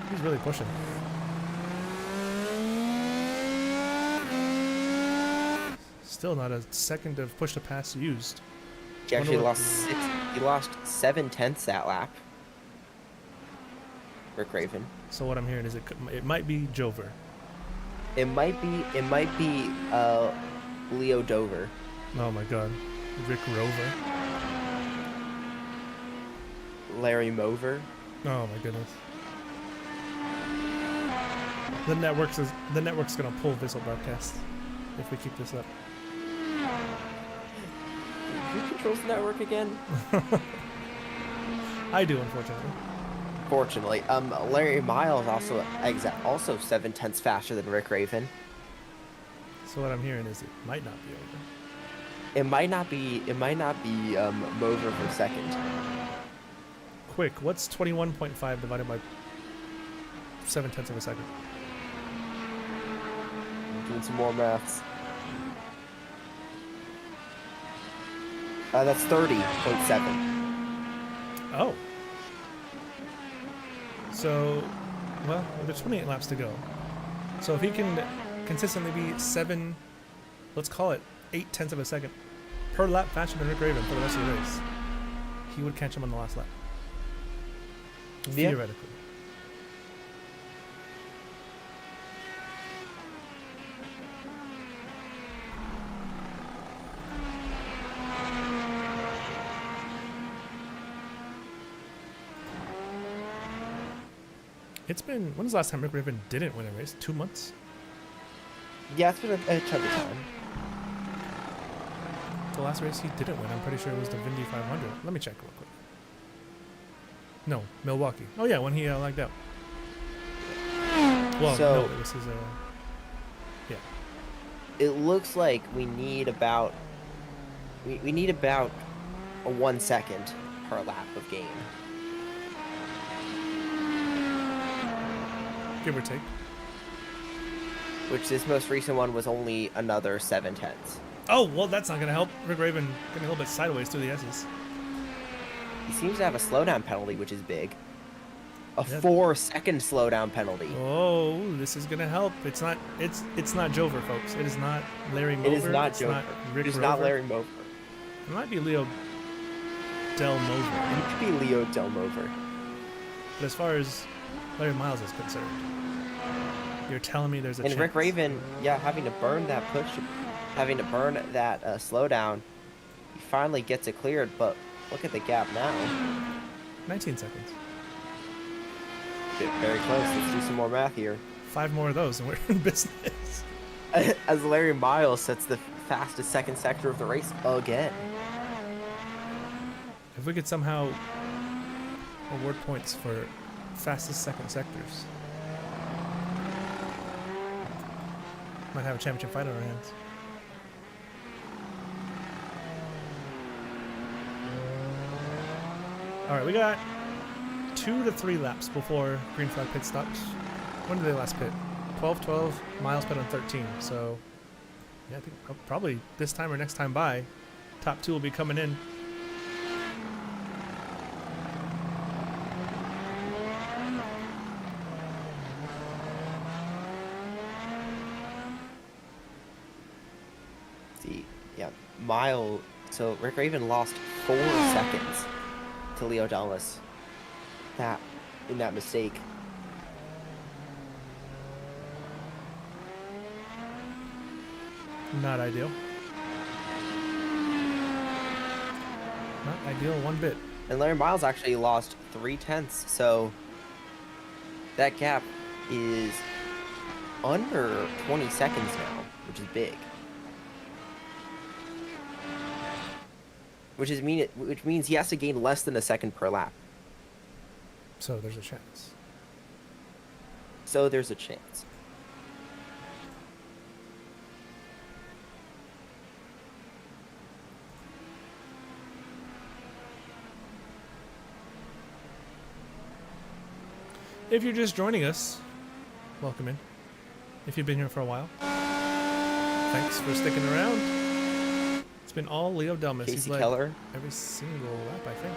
He's really pushing. Still not a second of push to pass used. He actually Wonder what- He lost 7/10 that lap. Rick Raven. So what I'm hearing is it might be Jover. It might be Leo Dover. Oh my God, Rick Rover. Larry Mover. Oh my goodness. The network's gonna pull VISL broadcast if we keep this up. Who controls the network again? I do, unfortunately. Fortunately, Larry Miles also 7/10 faster than Rick Raven. So what I'm hearing is it might not be over. It might not be Mover for second. Quick, what's 21.5 divided by 7/10 of a second? I'm doing some more maths. That's 30.7. Oh. So, well, there's 28 laps to go. So if he can consistently be 7, let's call it 0.8 of a second per lap faster than Rick Raven for the rest of the race, he would catch him on the last lap. Yeah. Theoretically. It's been, when was the last time Rick Raven didn't win a race? 2 months? Yeah, it's been a chunk of time. The last race he didn't win, I'm pretty sure it was the Indy 500. Let me check real quick. No, Milwaukee. Oh yeah, when he lagged out. Well, So- no, this is yeah. It looks like we need about a 1 second per lap of gain. Give or take. Which this most recent one was only another 7/10. Oh, well, that's not going to help. Rick Raven getting a little bit sideways through the S's. He seems to have a slowdown penalty, which is big. A Yeah. 4-second slowdown penalty. Oh, this is going to help. It's not Jover, folks. It is not Larry Mover. It is not it's Joe. not Rick It is Rover. not Larry Mover. It might be Leo Del Mover. It could be Leo Delmover. But as far as Larry Miles is concerned. You're telling me there's a And chance. Rick Raven, yeah, having to burn that push, having to burn that slowdown, he finally gets it cleared, but look at the gap now. 19 seconds. Very close. Let's do some more math here. 5 more of those and we're in business. As Larry Miles sets the fastest second sector of the race again. If we could somehow award points for fastest second sectors, might have a championship fight on our hands. All right, we got 2 to 3 laps before green flag pit stops. When did they last pit? 12, Miles pit on 13. So, yeah, I think probably this time or next time by, top 2 will be coming in. See, yeah, So Rick Raven lost 4 seconds to Leo Dallas. In that mistake. Not ideal. Not ideal one bit. And Larry Miles actually lost 0.3, so that gap is under 20 seconds now, which is big. Which means he has to gain less than a second per lap. So there's a chance. So there's a chance. If you're just joining us, welcome in. If you've been here for a while, thanks for sticking around. It's been all Leo Delmas. He's Casey led Keller. every single lap, I think.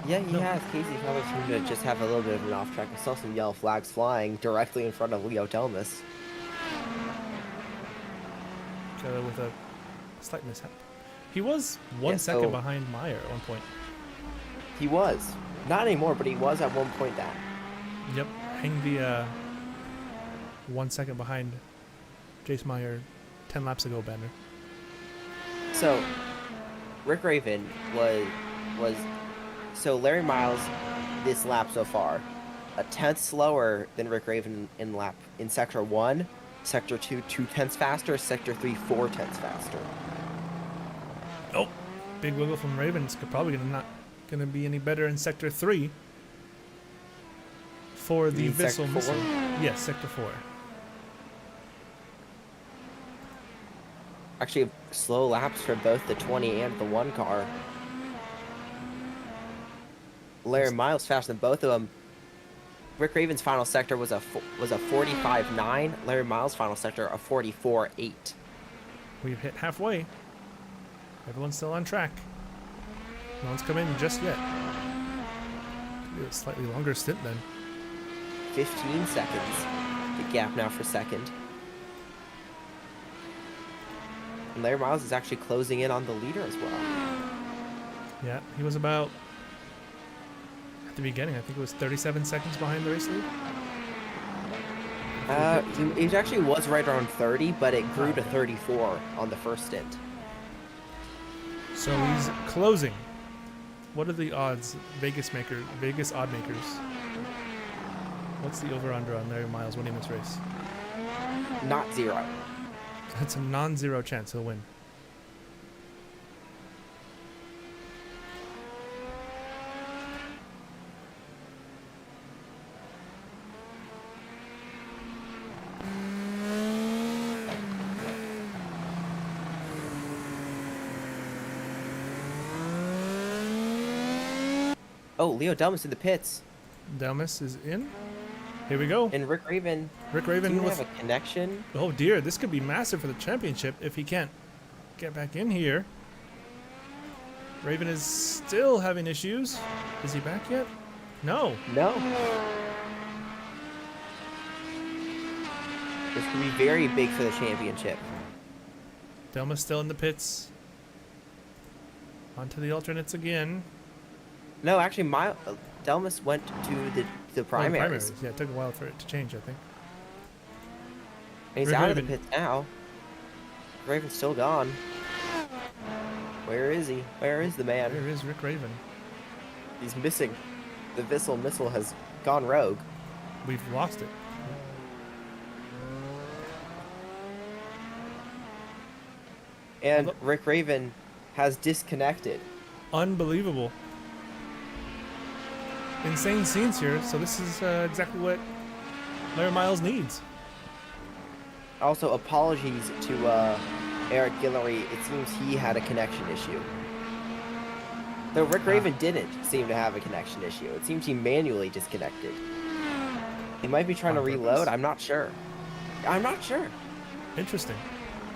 Yeah, he has. Casey Keller seemed to just have a little bit of an off track. I saw some yellow flags flying directly in front of Leo Delmas. Keller with a slight mishap. He was 1 second so- behind Meyer at one point. He was. Not anymore, but he was at one point that. Yep, hang the 1 second behind Jace Meyer 10 laps ago banner. So, Rick Raven was so Larry Miles this lap so far, a 10th slower than Rick Raven in sector 1, sector 2 2/10 faster, sector 3 4/10 faster. Oh, big wiggle from Ravens. Probably not gonna be any better in sector 3 for the mean sector VISL 4? missile. Yes, sector 4. Actually, slow laps for both the 20 and the 1 car. Larry Miles faster than both of them. Rick Raven's final sector was a 45.9. Larry Miles' final sector a 44.8. We've hit halfway. Everyone's still on track. No one's come in just yet. Could be a slightly longer stint then. 15 seconds. The gap now for second. And Larry Miles is actually closing in on the leader as well. Yeah, he was about, at the beginning, I think it was 37 seconds behind the race lead. He actually was right around 30, but it grew to 34 on the first stint. So he's closing. What are the odds? Vegas odd makers. What's the over-under on Larry Miles winning this race? Not 0. That's a non-zero chance he'll win. Oh, Leo Delmas in the pits. Delmas is in. Here we go. And Rick Raven. Rick Do Raven you with... have a connection? Oh dear, this could be massive for the championship if he can't get back in here. Raven is still having issues. Is he back yet? No. No. This could be very big for the championship. Delma's still in the pits. Onto the alternates again. No, actually, Delmas went to the Oh, primaries. Yeah, it took a while for it to change, I think. And he's Rick out of the Raven. pits now. Raven's still gone. Where is he? Where is the man? Where is Rick Raven? He's missing. The VISL missile has gone rogue. We've lost it. And Although- Rick Raven has disconnected. Unbelievable. Insane scenes here. So this is exactly what Larry Miles needs. Also, apologies to Eric Guillory. It seems he had a connection issue. Though Rick Raven didn't seem to have a connection issue. It seems he manually disconnected. He might be trying to On purpose? reload. I'm not sure. I'm not sure. Interesting.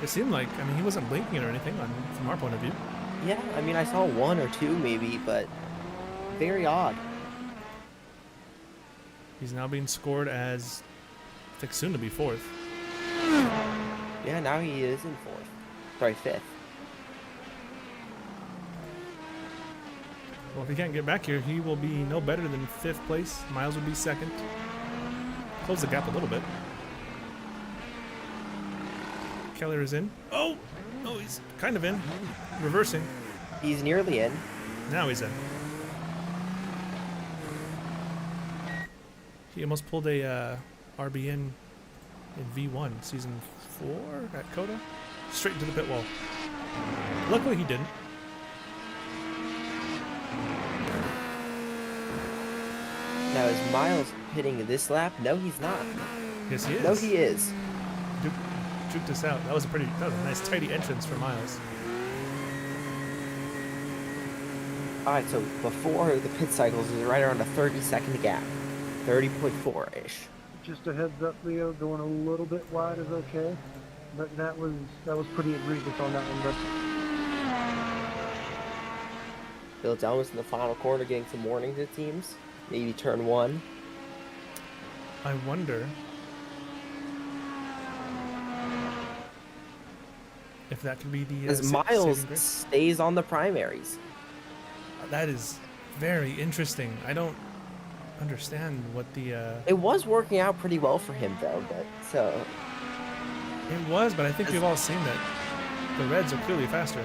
It seemed like, I mean, he wasn't blinking or anything from our point of view. Yeah, I mean, I saw one or two maybe, but very odd. He's now being scored as, I think, soon to be 4th. Yeah, now he is in 4th. Sorry, 5th. Well, if he can't get back here, he will be no better than 5th place. Miles will be 2nd. Close the gap a little bit. Keller is in. Oh! Oh, he's kind of in. Reversing. He's nearly in. Now he's in. He almost pulled a RBN in V1 season 4 at COTA. Straight into the pit wall. Luckily he didn't. Now, is Miles hitting this lap? No, he's not. Yes, he is. No, he is. Juked us out. That was a nice tidy entrance for Miles. Alright, so before the pit cycles is right around a 30-second gap. 30.4-ish. Just a heads up, Leo, going a little bit wide is okay, but that was pretty egregious on that one. But Bill Delmas in the final corner getting some warnings, it seems. Maybe turn 1. I wonder if that could be the As Miles stays on the primaries. That is very interesting. I don't understand what the It was working out pretty well for him, though, but so... it was, but I think we've all seen that the Reds are clearly faster.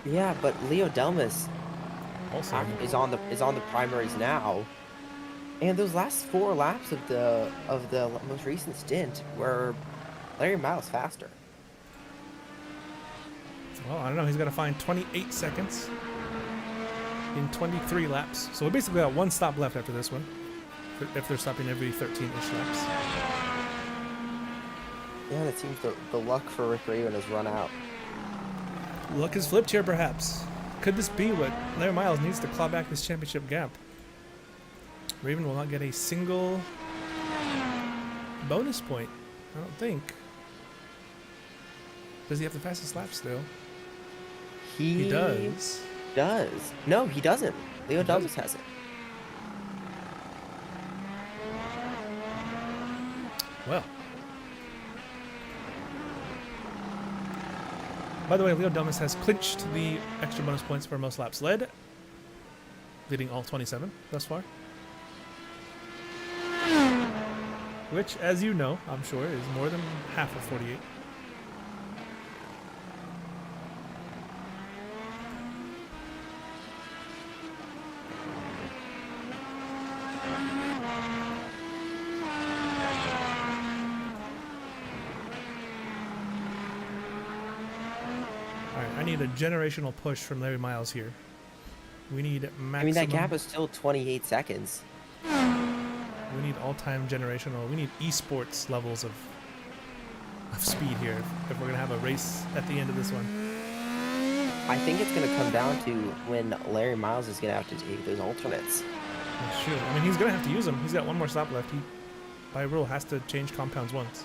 Yeah, but Leo Delmas Also, is on the primaries now. And those last 4 laps of the most recent stint were Larry Miles faster. well, I don't know. He's got to find 28 seconds in 23 laps. So we basically got 1 stop left after this one, if they're stopping every 13-ish laps. Yeah, and it seems the luck for Rick Raven has run out. Luck is flipped here, perhaps. Could this be what Larry Miles needs to claw back this championship gap? Raven will not get a single bonus point, I don't think. Does he have the fastest lap still? He does. Does. No, he doesn't. Leo Delmas has it. Well. By the way, Leo Delmas has clinched the extra bonus points for most laps led, leading all 27 thus far. Which, as you know, I'm sure, is more than half of 48. Alright, I need a generational push from Larry Miles here. We need maximum... I mean, that gap is still 28 seconds. We need all-time generational. We need esports levels of speed here if we're gonna have a race at the end of this one. I think it's going to come down to when Larry Miles is going to have to take those alternates. That's true. I mean, he's gonna have to use them. He's got 1 more stop left. He, by rule, has to change compounds once.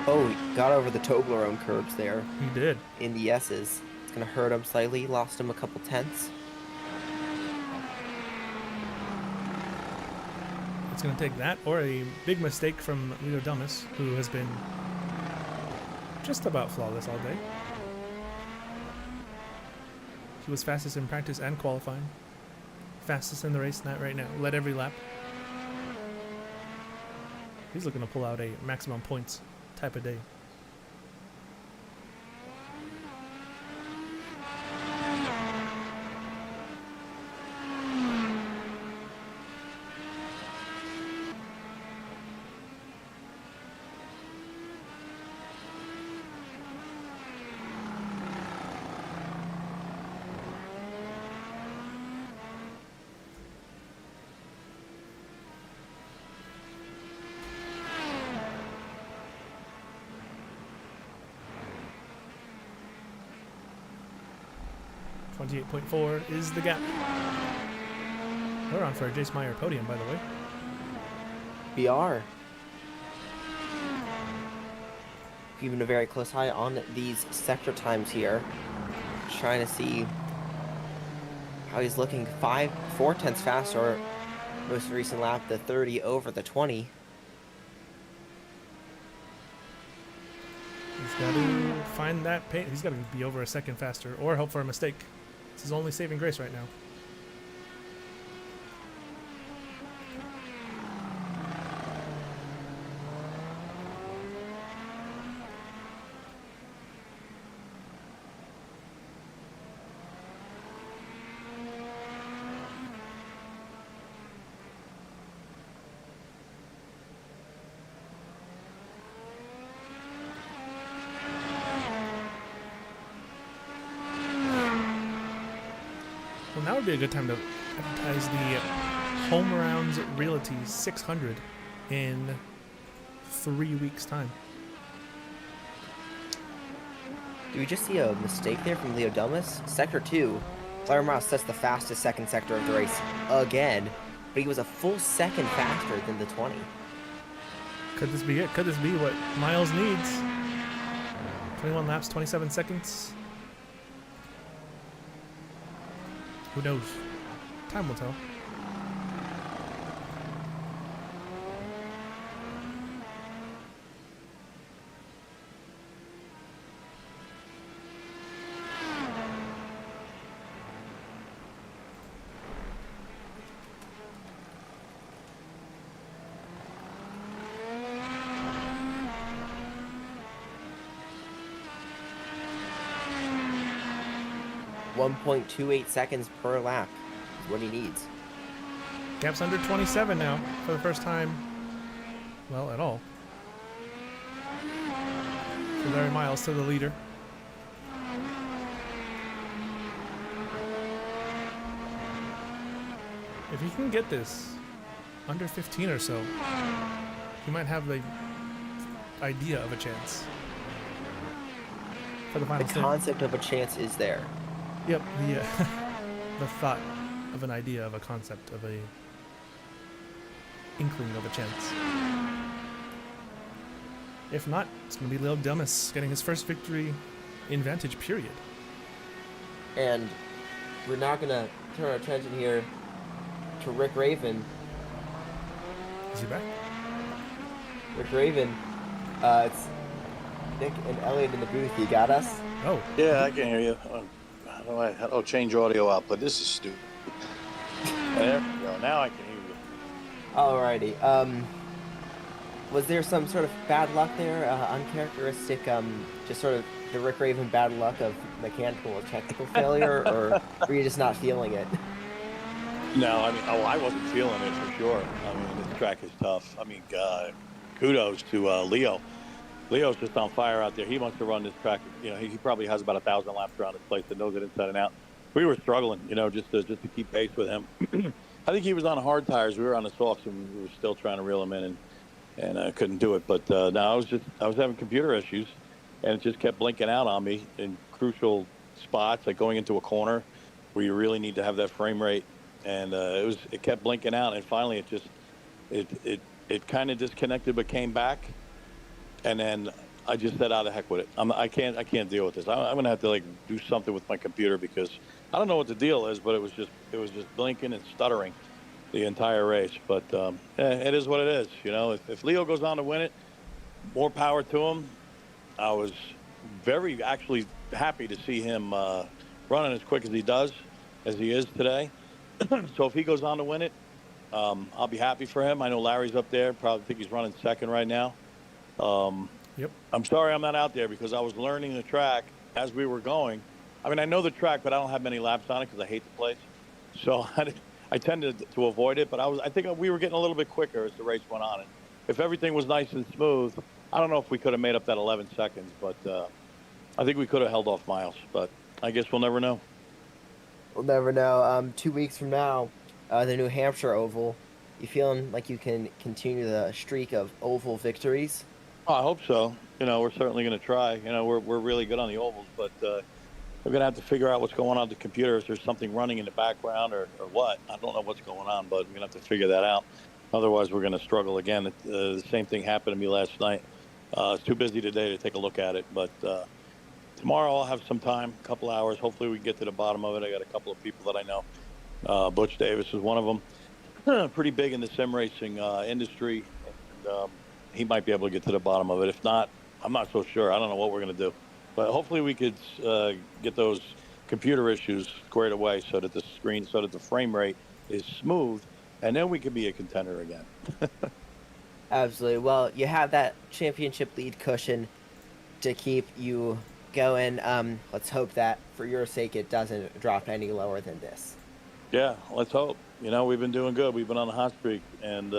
Oh, he got over the Toblerone curbs there He did. in the S's. It's going to hurt him slightly. Lost him a couple tenths. It's gonna take that or a big mistake from Leo Delmas, who has been just about flawless all day. He was fastest in practice and qualifying. Fastest in the race right now. Led every lap. He's looking to pull out a maximum points type of day. .4 is the gap. We're on for a Jace Meyer podium, by the way. We are. Keeping a very close eye on these sector times here. Trying to see how he's looking. 4/10 faster. Most recent lap, the 30 over the 20. He's got to find that pace. He's got to be over a second faster or hope for a mistake. It's his only saving grace right now. Well, now would be a good time to advertise the Home Rounds Realty 600 in 3 weeks' time. Do we just see a mistake there from Leo Dumas? Sector 2. Larry Miles sets the fastest second sector of the race again, but he was a full second faster than the 20. Could this be it? Could this be what Miles needs? 21 laps, 27 seconds. Who knows? Time will tell. .28 seconds per lap is what he needs. Gap's under 27 now for the first time, well, at all. For Larry Miles to the leader. If he can get this under 15 or so, he might have the idea of a chance for the final The stint. concept of a chance is there. Yep, the the thought of an idea, of a concept, of a inkling of a chance. If not, it's going to be Leo Dumas getting his first victory in Vantage, period. And we're now going to turn our attention here to Rick Raven. Is he back? Rick Raven, it's Nick and Elliot in the booth. You got us? Oh. Yeah, I can hear you. How do I change audio output? This is stupid. There we go. Now I can hear you. Alrighty. Was there some sort of bad luck there? Uncharacteristic, just sort of the Rick Raven bad luck of mechanical or technical failure, or were you just not feeling it? No, I mean, I wasn't feeling it for sure. I mean, this track is tough. I mean, kudos to Leo. Leo's just on fire out there. He wants to run this track. You know, he probably has about 1,000 laps around this place that knows it inside and out. We were struggling, you know, just to keep pace with him. I think he was on hard tires. We were on the softs, and we were still trying to reel him in, and I couldn't do it. But no, I was having computer issues, and it just kept blinking out on me in crucial spots, like going into a corner where you really need to have that frame rate, and it kept blinking out, and finally it kind of disconnected but came back. And then I just said, "How the heck with it? I can't deal with this. I'm gonna have to like do something with my computer because I don't know what the deal is, but it was just blinking and stuttering the entire race. But it is what it is, you know. If Leo goes on to win it, more power to him. I was very actually happy to see him running as quick as he is today. So if he goes on to win it, I'll be happy for him. I know Larry's up there. Probably think he's running second right now. Yep. I'm sorry I'm not out there because I was learning the track as we were going. I mean, I know the track, but I don't have many laps on it because I hate the place. So I tended to avoid it. But I think we were getting a little bit quicker as the race went on. And if everything was nice and smooth, I don't know if we could have made up that 11 seconds, but I think we could have held off Miles. But I guess we'll never know. We'll never know. 2 weeks from now, the New Hampshire Oval. You feeling like you can continue the streak of oval victories? Oh, I hope so. You know, we're certainly going to try. You know, we're really good on the ovals, but we're going to have to figure out what's going on with the computer. If there's something running in the background or what. I don't know what's going on, but we're going to have to figure that out. Otherwise, we're going to struggle again. The same thing happened to me last night. It's too busy today to take a look at it, but tomorrow I'll have some time, a couple hours. Hopefully we can get to the bottom of it. I got a couple of people that I know. Butch Davis is one of them. Pretty big in the sim racing industry, and he might be able to get to the bottom of it. If not, I'm not so sure. I don't know what we're going to do. But hopefully we could get those computer issues squared away so that the frame rate is smooth, and then we can be a contender again. Absolutely. Well, you have that championship lead cushion to keep you going. Let's hope that, for your sake, it doesn't drop any lower than this. Yeah, let's hope. You know, we've been doing good. We've been on a hot streak, and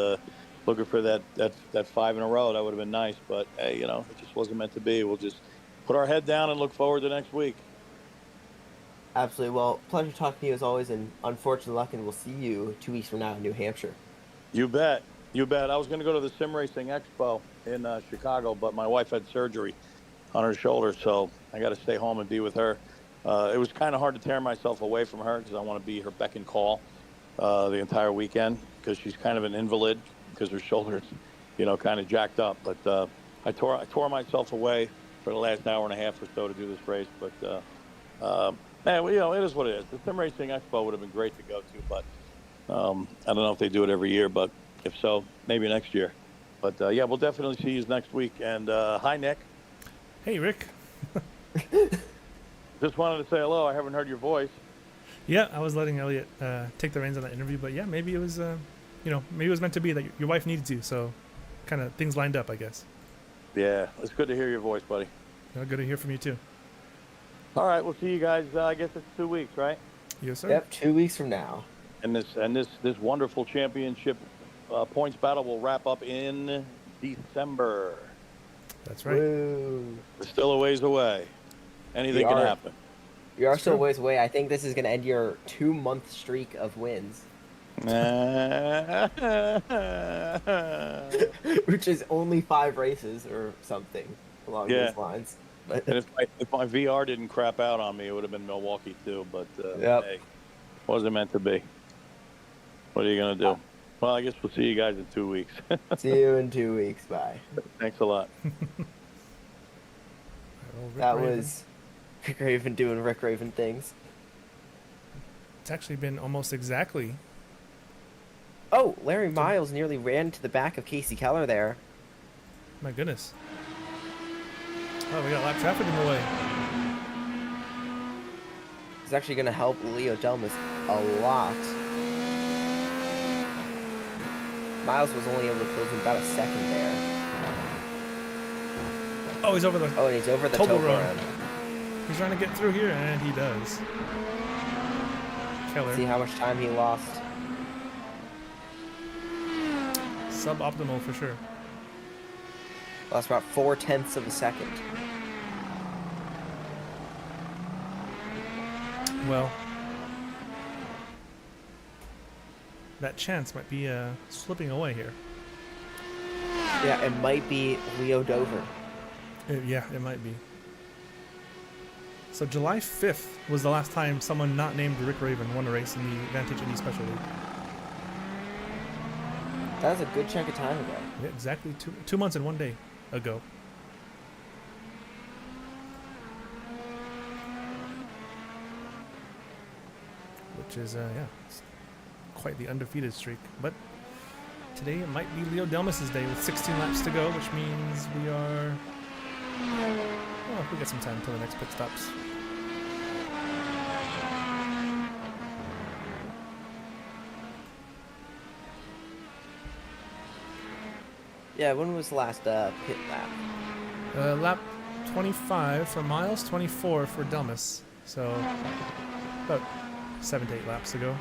looking for that 5 in a row. That would have been nice, but hey, you know, it just wasn't meant to be. We'll just put our head down and look forward to next week. Absolutely. Well, pleasure talking to you as always, and unfortunate luck, and we'll see you 2 weeks from now in New Hampshire. You bet. You bet. I was going to go to the Sim Racing Expo in Chicago, but my wife had surgery on her shoulder, so I got to stay home and be with her. It was kind of hard to tear myself away from her because I want to be her beck and call the entire weekend because she's kind of an invalid because her shoulder's, you know, kind of jacked up. But I tore myself away for the last hour and a half or so to do this race. But man, you know, it is what it is. The Sim Racing Expo would have been great to go to, but I don't know if they do it every year, but if so, maybe next year. But yeah, we'll definitely see you next week. And hi, Nick. Hey, Rick. Just wanted to say hello. I haven't heard your voice. Yeah, I was letting Elliot take the reins on that interview, but yeah, maybe it was, you know, maybe it was meant to be that your wife needed you, so kind of things lined up, I guess. Yeah, it's good to hear your voice, buddy. Good to hear from you too. All right, we'll see you guys. I guess it's 2 weeks, right? Yes, sir. Yep, 2 weeks from now. And this wonderful championship points battle will wrap up in December. That's right. Woo. We're still a ways away. Anything can happen. You are still a ways away. I think this is going to end your 2-month streak of wins. Which is only 5 races or something along those lines. But and if my VR didn't crap out on me, it would have been Milwaukee too. But hey, wasn't meant to be. What are you going to do? Well, I guess we'll see you guys in 2 weeks. See you in 2 weeks. Bye. Thanks a lot. That was Rick Raven doing Rick Raven things. It's actually been almost exactly. Oh, Larry Miles nearly ran to the back of Casey Keller there. My goodness. Oh, we got a lot of traffic in the way. It's actually going to help Leo Delmas a lot. Miles was only able to close in about a second there. Oh, he's over the. Oh, and he's over the Toblerone. He's trying to get through here, and he does. Keller. See how much time he lost. Suboptimal for sure. Lost about 0.4 of a second. Well, that chance might be slipping away here. Yeah, it might be Leo Dover. Yeah, it might be. So July 5th was the last time someone not named Rick Raven won a race in the Vantage Indy Special League. That was a good chunk of time ago. Yeah, exactly 2 months and 1 day ago. Which is, yeah, it's quite the undefeated streak. But today it might be Leo Delmas' day with 16 laps to go, which means we are... Oh, we got some time until the next pit stops. Yeah, when was the last pit lap? Lap 25 for Miles, 24 for Dumas. So about 7 to 8 laps ago.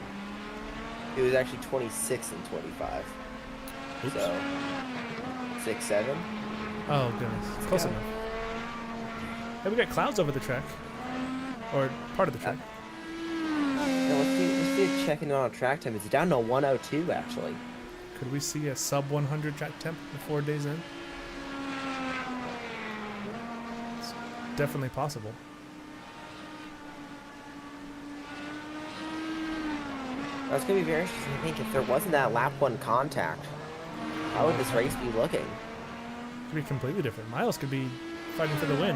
It was actually 26 and 25. Oops. So 6, 7. Oh goodness, close Yeah. enough. Hey, we got clouds over the track, or part of the track. Now let's see checking on track time. It's down to 102 actually. Could we see a sub 100 track temp before day's end? It's definitely possible. That's gonna be very interesting to think if there wasn't that lap 1 contact. How would this race be looking? Could be completely different. Miles could be fighting for the win.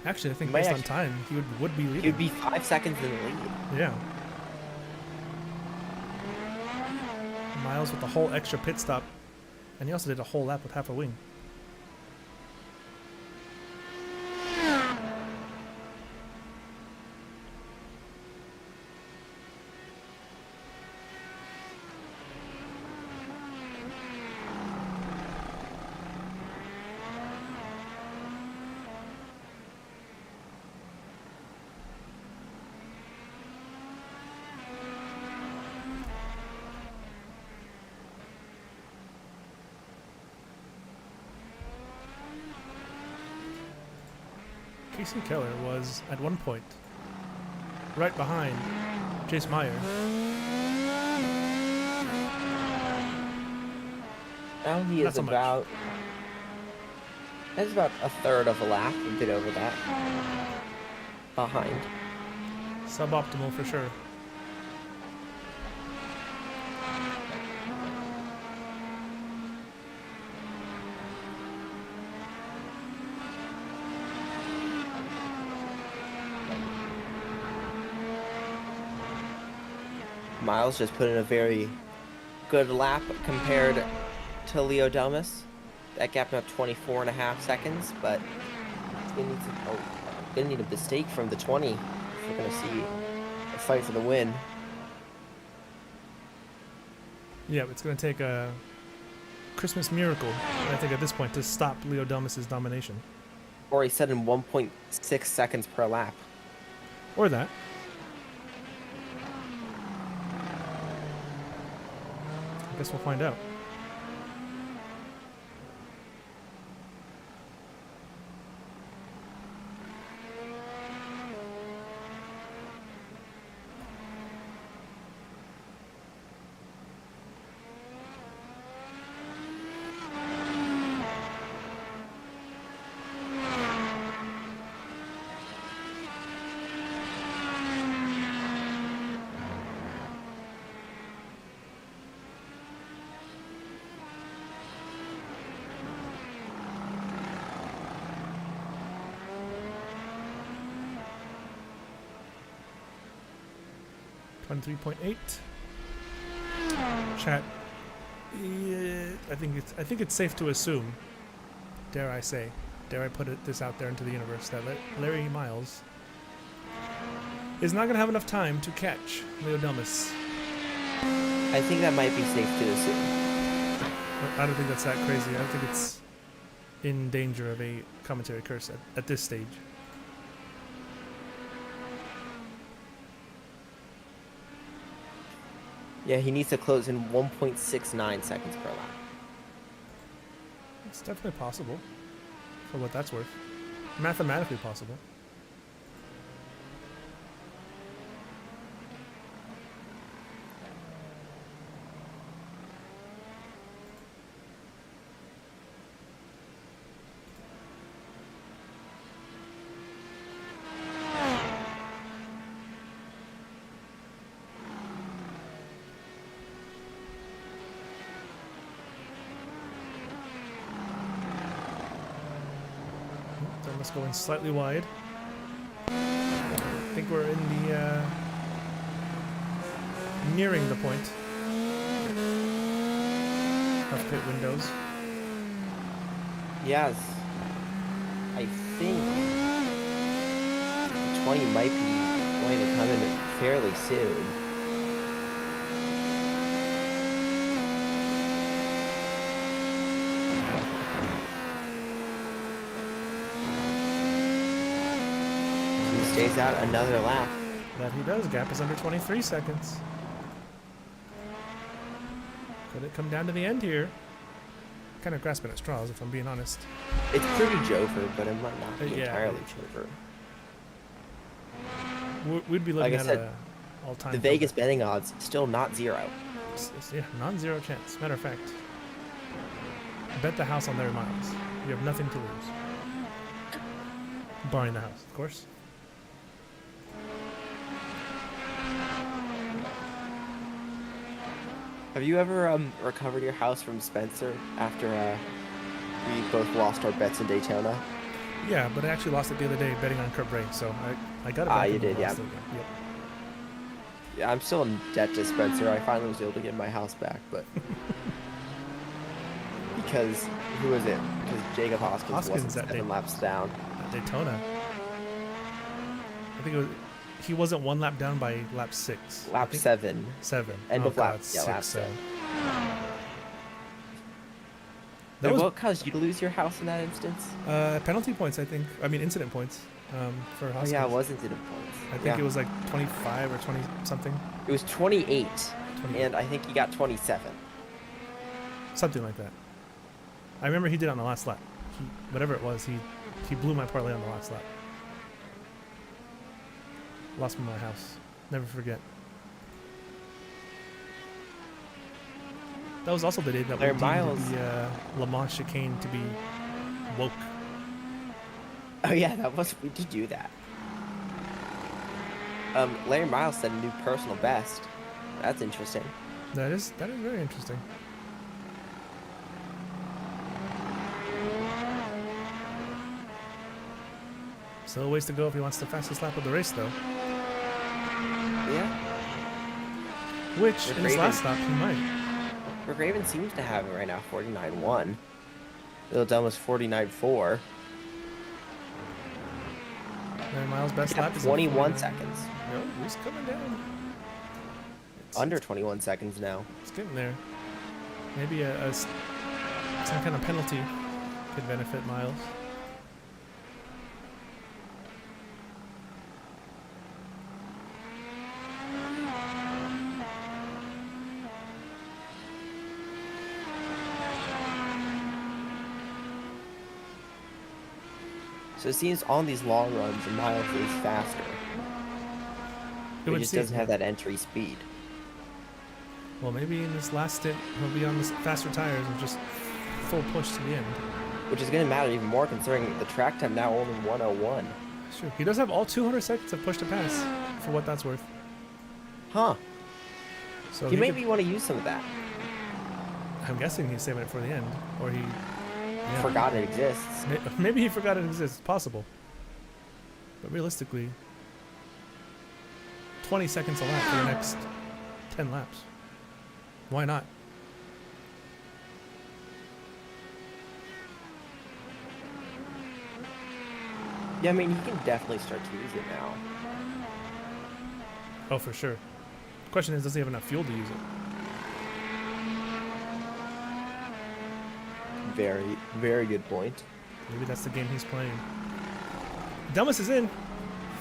Actually, I think Might based on actually- time, he would be leading. He'd be 5 seconds in the lead. Yeah. Miles with the whole extra pit stop, and he also did a whole lap with half a wing. Casey Keller was, at one point, right behind Chase Meyer. Now he Not is so much. about... That's about a third of a lap, a bit over that. Behind. Suboptimal for sure. Miles just put in a very good lap compared to Leo Dumas. That gap up 24.5 seconds, but it's gonna need a mistake from the 20 if we're gonna see a fight for the win. Yeah, it's going to take a Christmas miracle, I think, at this point, to stop Leo Dumas' domination. Or he said in 1.6 seconds per lap. Or that. I guess we'll find out. .3.8. Chat. Yeah, I think it's safe to assume, dare I say, dare I put this out there into the universe, that Larry Miles is not going to have enough time to catch Leo Dumas. I think that might be safe to assume. I don't think that's that crazy. I don't think it's in danger of a commentary curse at this stage. Yeah, he needs to close in 1.69 seconds per lap. It's definitely possible, for what that's worth. Mathematically possible. Dumas going slightly wide. I think we're in the nearing the point of pit windows. Yes. I think the 20 might be going to come in fairly soon. lays out another lap. That he does. Gap is under 23 seconds. Could it come down to the end here? Kind of grasping at straws, if I'm being honest. It's pretty Jover, but it might not be Yeah. entirely Jover. We'd be Like looking I at said, a all-time. The Vegas betting odds still not 0. Yeah, non-zero chance. Matter of fact, bet the house on Larry Miles. You have nothing to lose, barring the house, of course. Have you ever recovered your house from Spencer after we both lost our bets in Daytona? Yeah, but I actually lost it the other day betting on Kurt Brake, so I got it back. You and then did, yeah. lost it again. Yep. Yeah, I'm still in debt to Spencer. I finally was able to get my house back, but because who was it? Because Jacob Hoskins wasn't that 7 laps down. At Daytona. I think it was. He wasn't 1 lap down by lap 6. Lap 7. 7. End of lap. God, Yeah, lap 6, 7. 7. That was What caused you to lose your house in that instance? penalty points, I think. I mean, incident points for Oh Hoskins. yeah, it was incident points. I think it was like 25 or 20 something. It was 28, 20, and I think he got 27. something like that. I remember he did it on the last lap. Whatever it was, he blew my parlay on the last lap. Lost me my house. Never forget. That was also the day that Larry we Miles. deemed the Le Mans chicane to be woke. Oh yeah, we did do that. Larry Miles set a new personal best. That's interesting. That is very interesting. Still a ways to go if he wants the fastest lap of the race, though. Yeah. Which, With in his Raven. last lap, he might. Rick Raven seems to have it right now, 49.1. Little Dumb was 49.4. Larry Miles' best lap is 21 seconds. No, he's coming down. Under 21 seconds now. It's getting there. Maybe some kind of penalty could benefit Miles. So it seems on these long runs, Miles is faster. It He would just seem. doesn't have that entry speed. Well, maybe in this last stint, he'll be on the faster tires and just full push to the end. Which is going to matter even more considering the track time now only 101. Sure. He does have all 200 seconds of push to pass, for what that's worth. Huh. So He he maybe could- want to use some of that. I'm guessing he's saving it for the end, or he Forgot it exists. Maybe he forgot it exists. It's possible. But realistically, 20 seconds a lap for the next 10 laps. Why not? Yeah, I mean, he can definitely start to use it now. Oh, for sure. The question is, does he have enough fuel to use it? Very, very good point. Maybe that's the game he's playing. Delmas is in.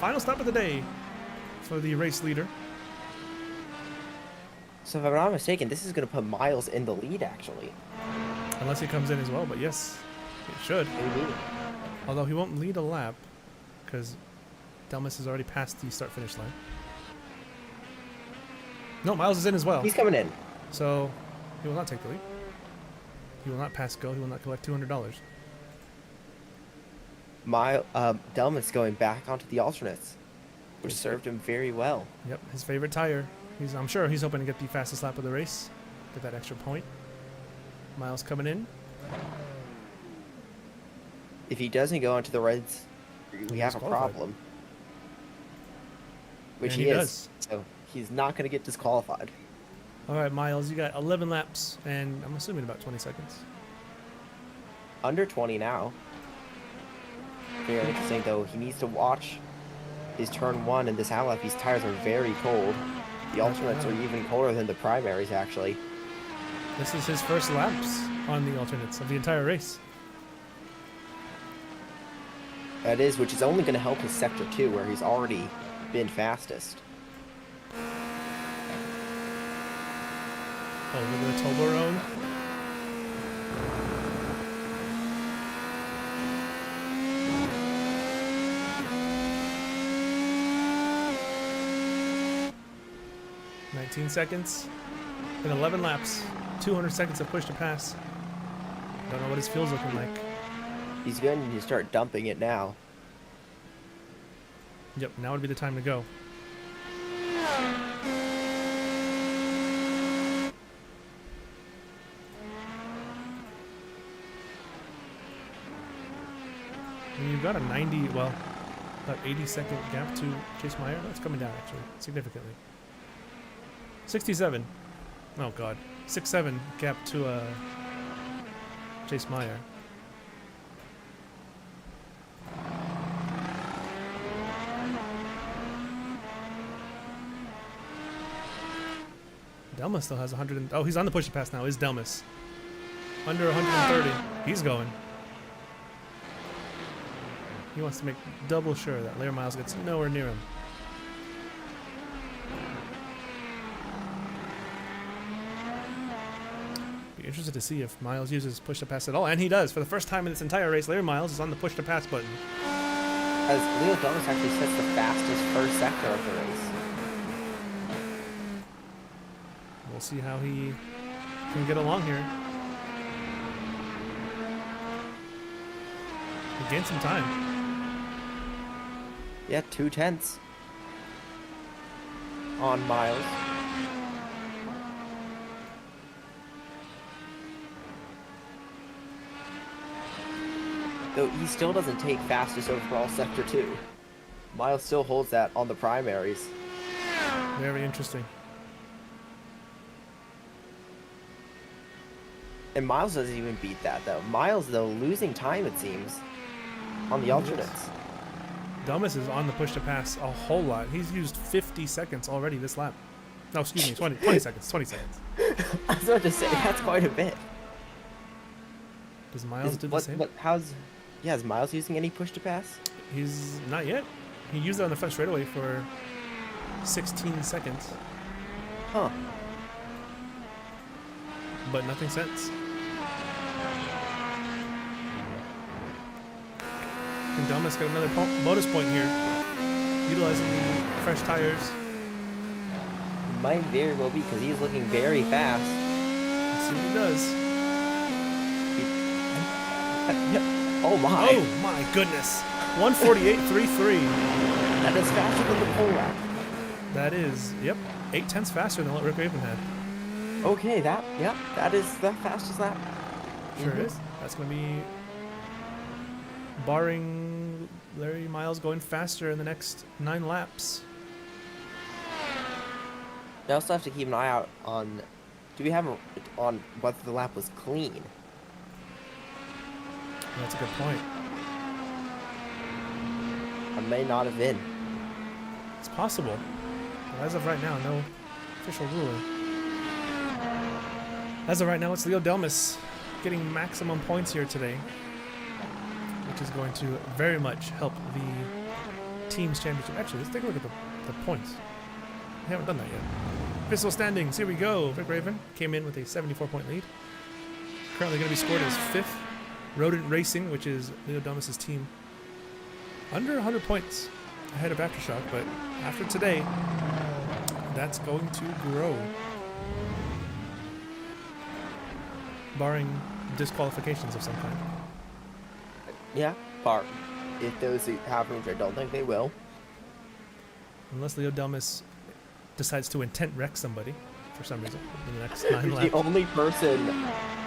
Final stop of the day for the race leader. So if I'm not mistaken, this is going to put Miles in the lead, actually. Unless he comes in as well, but yes, it should. Maybe. Although he won't lead a lap because Delmas has already passed the start-finish line. No, Miles is in as well. He's coming in. So he will not take the lead. He will not pass go. He will not collect $200. Delmas going back onto the alternates, which served him very well. Yep, his favorite tire. I'm sure he's hoping to get the fastest lap of the race. Get that extra point. Miles coming in. If he doesn't go onto the reds, we have a Disqualified. problem. Which And he he is. does. So he's not going to get disqualified. All right, Miles, you got 11 laps, and I'm assuming about 20 seconds. Under 20 now. Very interesting, though. He needs to watch his turn 1 in this lap. These tires are very cold. The alternates are even colder than the primaries, actually. This is his first laps on the alternates of the entire race. That is, which is only going to help his sector 2, where he's already been fastest. Over the Toblerone. Seconds in 11 laps, 200 seconds of push to pass. Don't know what his fuel's looking like. He's going to start dumping it now. Yep, now would be the time to go. And you've got a 90, well, about 80-second gap to Chase Meyer. That's coming down actually significantly. 67. Oh god. 6-7 gap to Chase Meyer. Delmas still has 100 and, oh, he's on the push to pass now. Is Delmas under 130? He's going. He wants to make double sure that Larry Miles gets nowhere near him. Interested to see if Miles uses push to pass at all, and he does. For the first time in this entire race, Larry Miles is on the push to pass button. As Leo Douglas actually sets the fastest first sector of the race. We'll see how he can get along here. He gained some time. Yeah, 2/10 on Miles. Though he still doesn't take fastest overall sector 2. Miles still holds that on the primaries. Very interesting. And Miles doesn't even beat that though. Miles though losing time it seems on the alternates. Delmas is on the push to pass a whole lot. He's used 50 seconds already this lap. No, excuse me, 20 seconds. 20 seconds. I was about to say that's quite a bit. Does Miles do the same? Yeah, is Miles using any push to pass? He's not yet. He used it on the front straightaway for 16 seconds. Huh. But nothing since. And Delmas got another bonus point here. Utilizing the fresh tires. Might very well be because he's looking very fast. Let's see what he does. Oh my! Oh my goodness! 148.33. That is faster than the pole lap. That is, yep, 0.8 faster than what Rick Raven had. Okay, that is the fastest lap. Sure is. That's going to be barring Larry Miles going faster in the next 9 laps. We also have to keep an eye out on, on whether the lap was clean. That's a good point. I may not have been. It's possible. But as of right now, no official ruling. As of right now, it's Leo Delmas getting maximum points here today, which is going to very much help the team's championship. Actually, let's take a look at the points. We haven't done that yet. VISL standings, here we go. Rick Raven came in with a 74-point lead. Currently going to be scored as 5th. Rodent Racing, which is Leo Delmas' team, under 100 points ahead of Aftershock, but after today, that's going to grow. Barring disqualifications of some kind. Yeah, if those happen, which I don't think they will. Unless Leo Delmas decides to intent wreck somebody for some reason in the next 9 laps. The only person,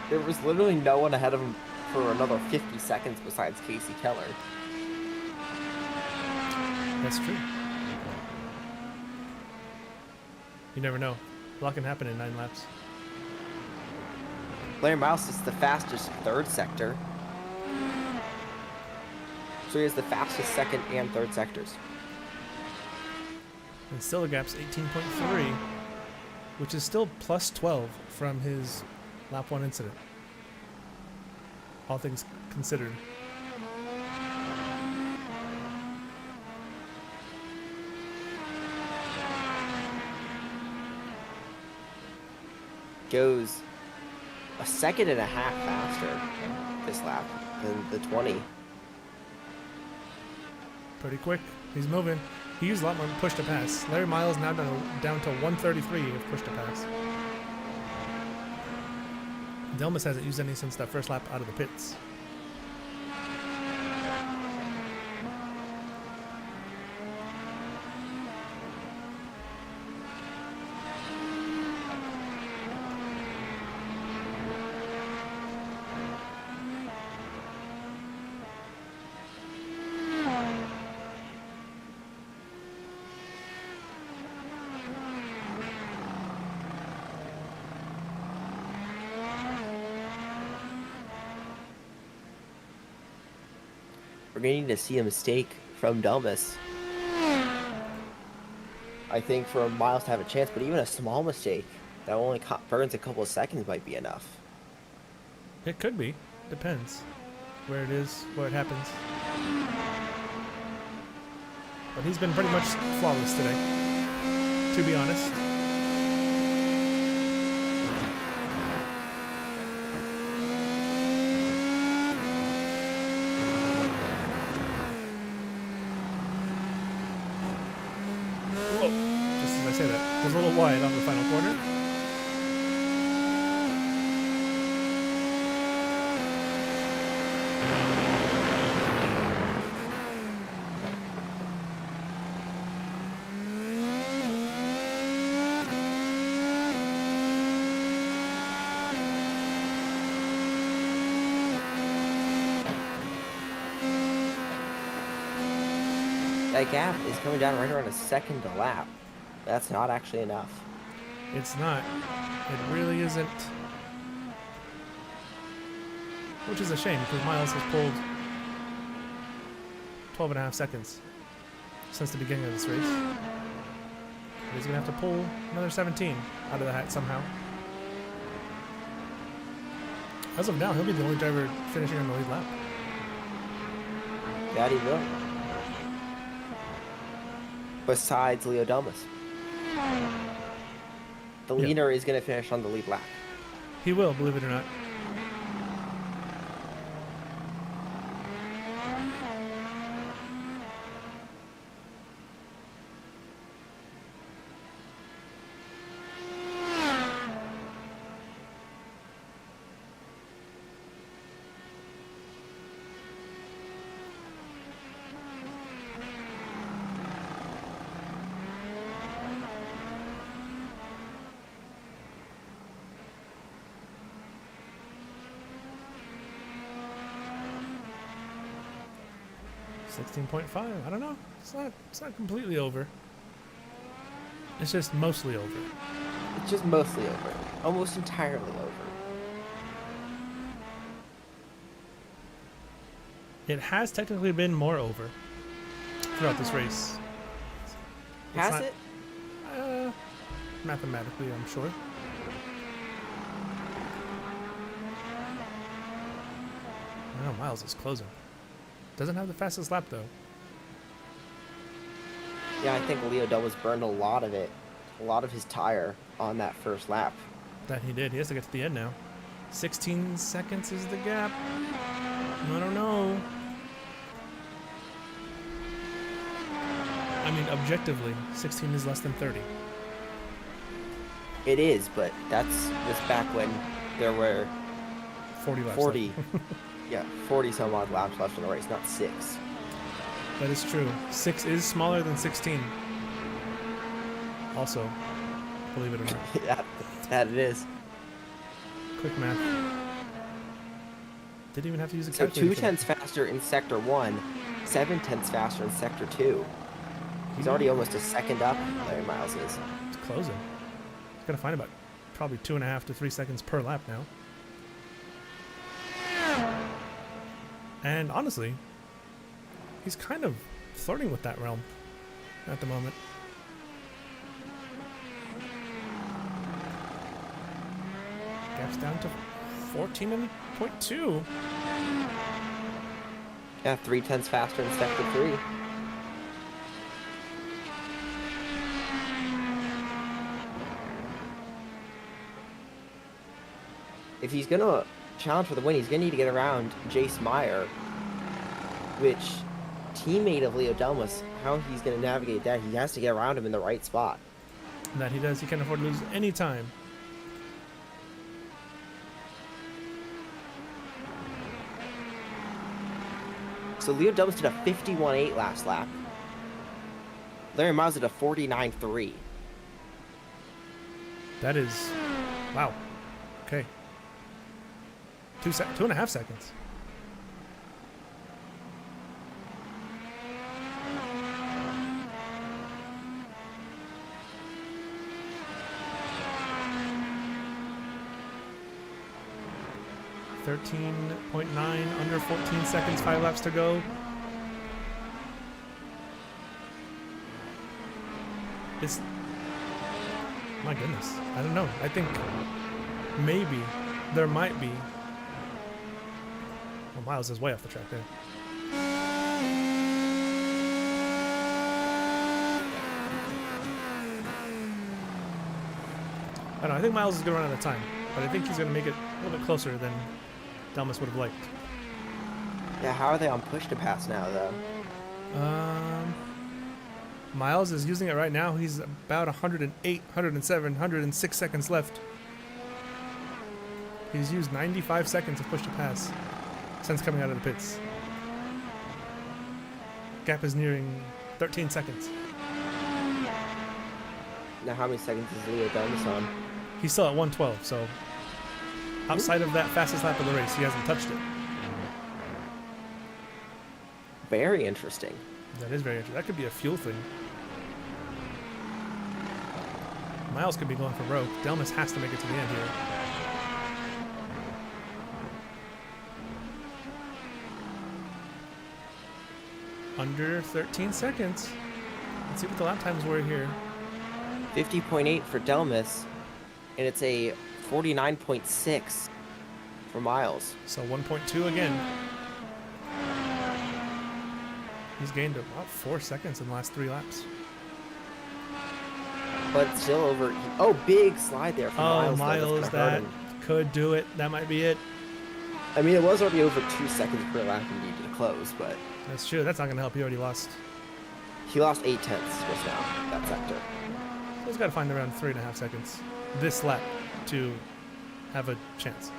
there was literally no one ahead of him for another 50 seconds besides Casey Keller. That's true. You never know. A lot can happen in 9 laps. Larry Miles is the fastest 3rd sector. So he has the fastest 2nd and 3rd sectors. And still the gap's 18.3, which is still plus 12 from his lap 1 incident. All things considered. goes a second and a half faster this lap than the 20. Pretty quick. He's moving. He used a lot more push to pass. Larry Miles now down to 133 of push to pass. Delmas hasn't used any since that first lap out of the pits. We're going to need to see a mistake from Delmas, I think, for Miles to have a chance, but even a small mistake that only burns a couple of seconds might be enough. It could be. Depends where it is, where it happens. But he's been pretty much flawless today, to be honest. Just as I say that, was a little wide on the final corner. That gap is coming down right around a second a lap. That's not actually enough. It's not. It really isn't. Which is a shame because Miles has pulled 12 and a half seconds since the beginning of this race. But he's going to have to pull another 17 out of the hat somehow. As of now, he'll be the only driver finishing on the lead lap. That he will. Besides Leo Delmas. The Yeah. leader is going to finish on the lead lap. He will, believe it or not. .5. I don't know. It's not completely over. It's just mostly over. It's just mostly over. Almost entirely over. It has technically been more over throughout this race. It's Has not- it? Mathematically, I'm sure. I don't know, Miles is closing. Doesn't have the fastest lap though. Yeah, I think Leo Delmas burned a lot of it. A lot of his tire on that first lap. That he did. He has to get to the end now. 16 seconds is the gap. I don't know. I mean, objectively, 16 is less than 30. It is, but that's just back when there were 40 laps 40, left. yeah, 40 some odd laps left in the race, not 6. That is true. 6 is smaller than 16. Also, believe it or not. Yeah, that it is. Quick math. Didn't even have to use a So calculator. 2 tenths faster in sector 1, 7 tenths faster in sector 2. He's already almost a second up, Larry Miles is. It's closing. He's gonna find about probably 2.5 to 3 seconds per lap now. And honestly, he's kind of flirting with that realm at the moment. Gap's down to 14.2. Yeah, 3 tenths faster in sector 3. if he's gonna challenge for the win, he's gonna need to get around Jace Meyer, which teammate of Leo Delmas. How he's gonna navigate that? He has to get around him in the right spot. And that he does. He can't afford to lose any time. So Leo Delmas did a 51.8 last lap. Larry Miles did a 49.3. That is, wow. Okay. 2.5 seconds. .9 under 14 seconds, 5 laps to go. It's, my goodness, I don't know. I think maybe there might be. Well, Miles is way off the track there. I don't know. I think Miles is going to run out of time, but I think he's going to make it a little bit closer than Delmas would have liked. Yeah, how are they on push to pass now, though? Miles is using it right now. He's about 108, 107, 106 seconds left. He's used 95 seconds of push to pass since coming out of the pits. Gap is nearing 13 seconds. Now, how many seconds is Leo Delmas on? He's still at 112, so outside of that fastest lap of the race, he hasn't touched it. Very interesting. That is very interesting. That could be a fuel thing. Miles could be going for broke. Delmas has to make it to the end here. Under 13 seconds. Let's see what the lap times were here. 50.8 for Delmas, and it's a 49.6 for Miles. So 1.2 again. He's gained about 4 seconds in the last 3 laps. But still over. Oh, big slide there for Miles. Oh, Miles, that could do it. That might be it. I mean, it was already over 2 seconds per lap and needed to close, but That's true. That's not going to help. He already lost. he lost 8 tenths just now, that sector. So he's got to find around 3.5 seconds this lap to have a chance.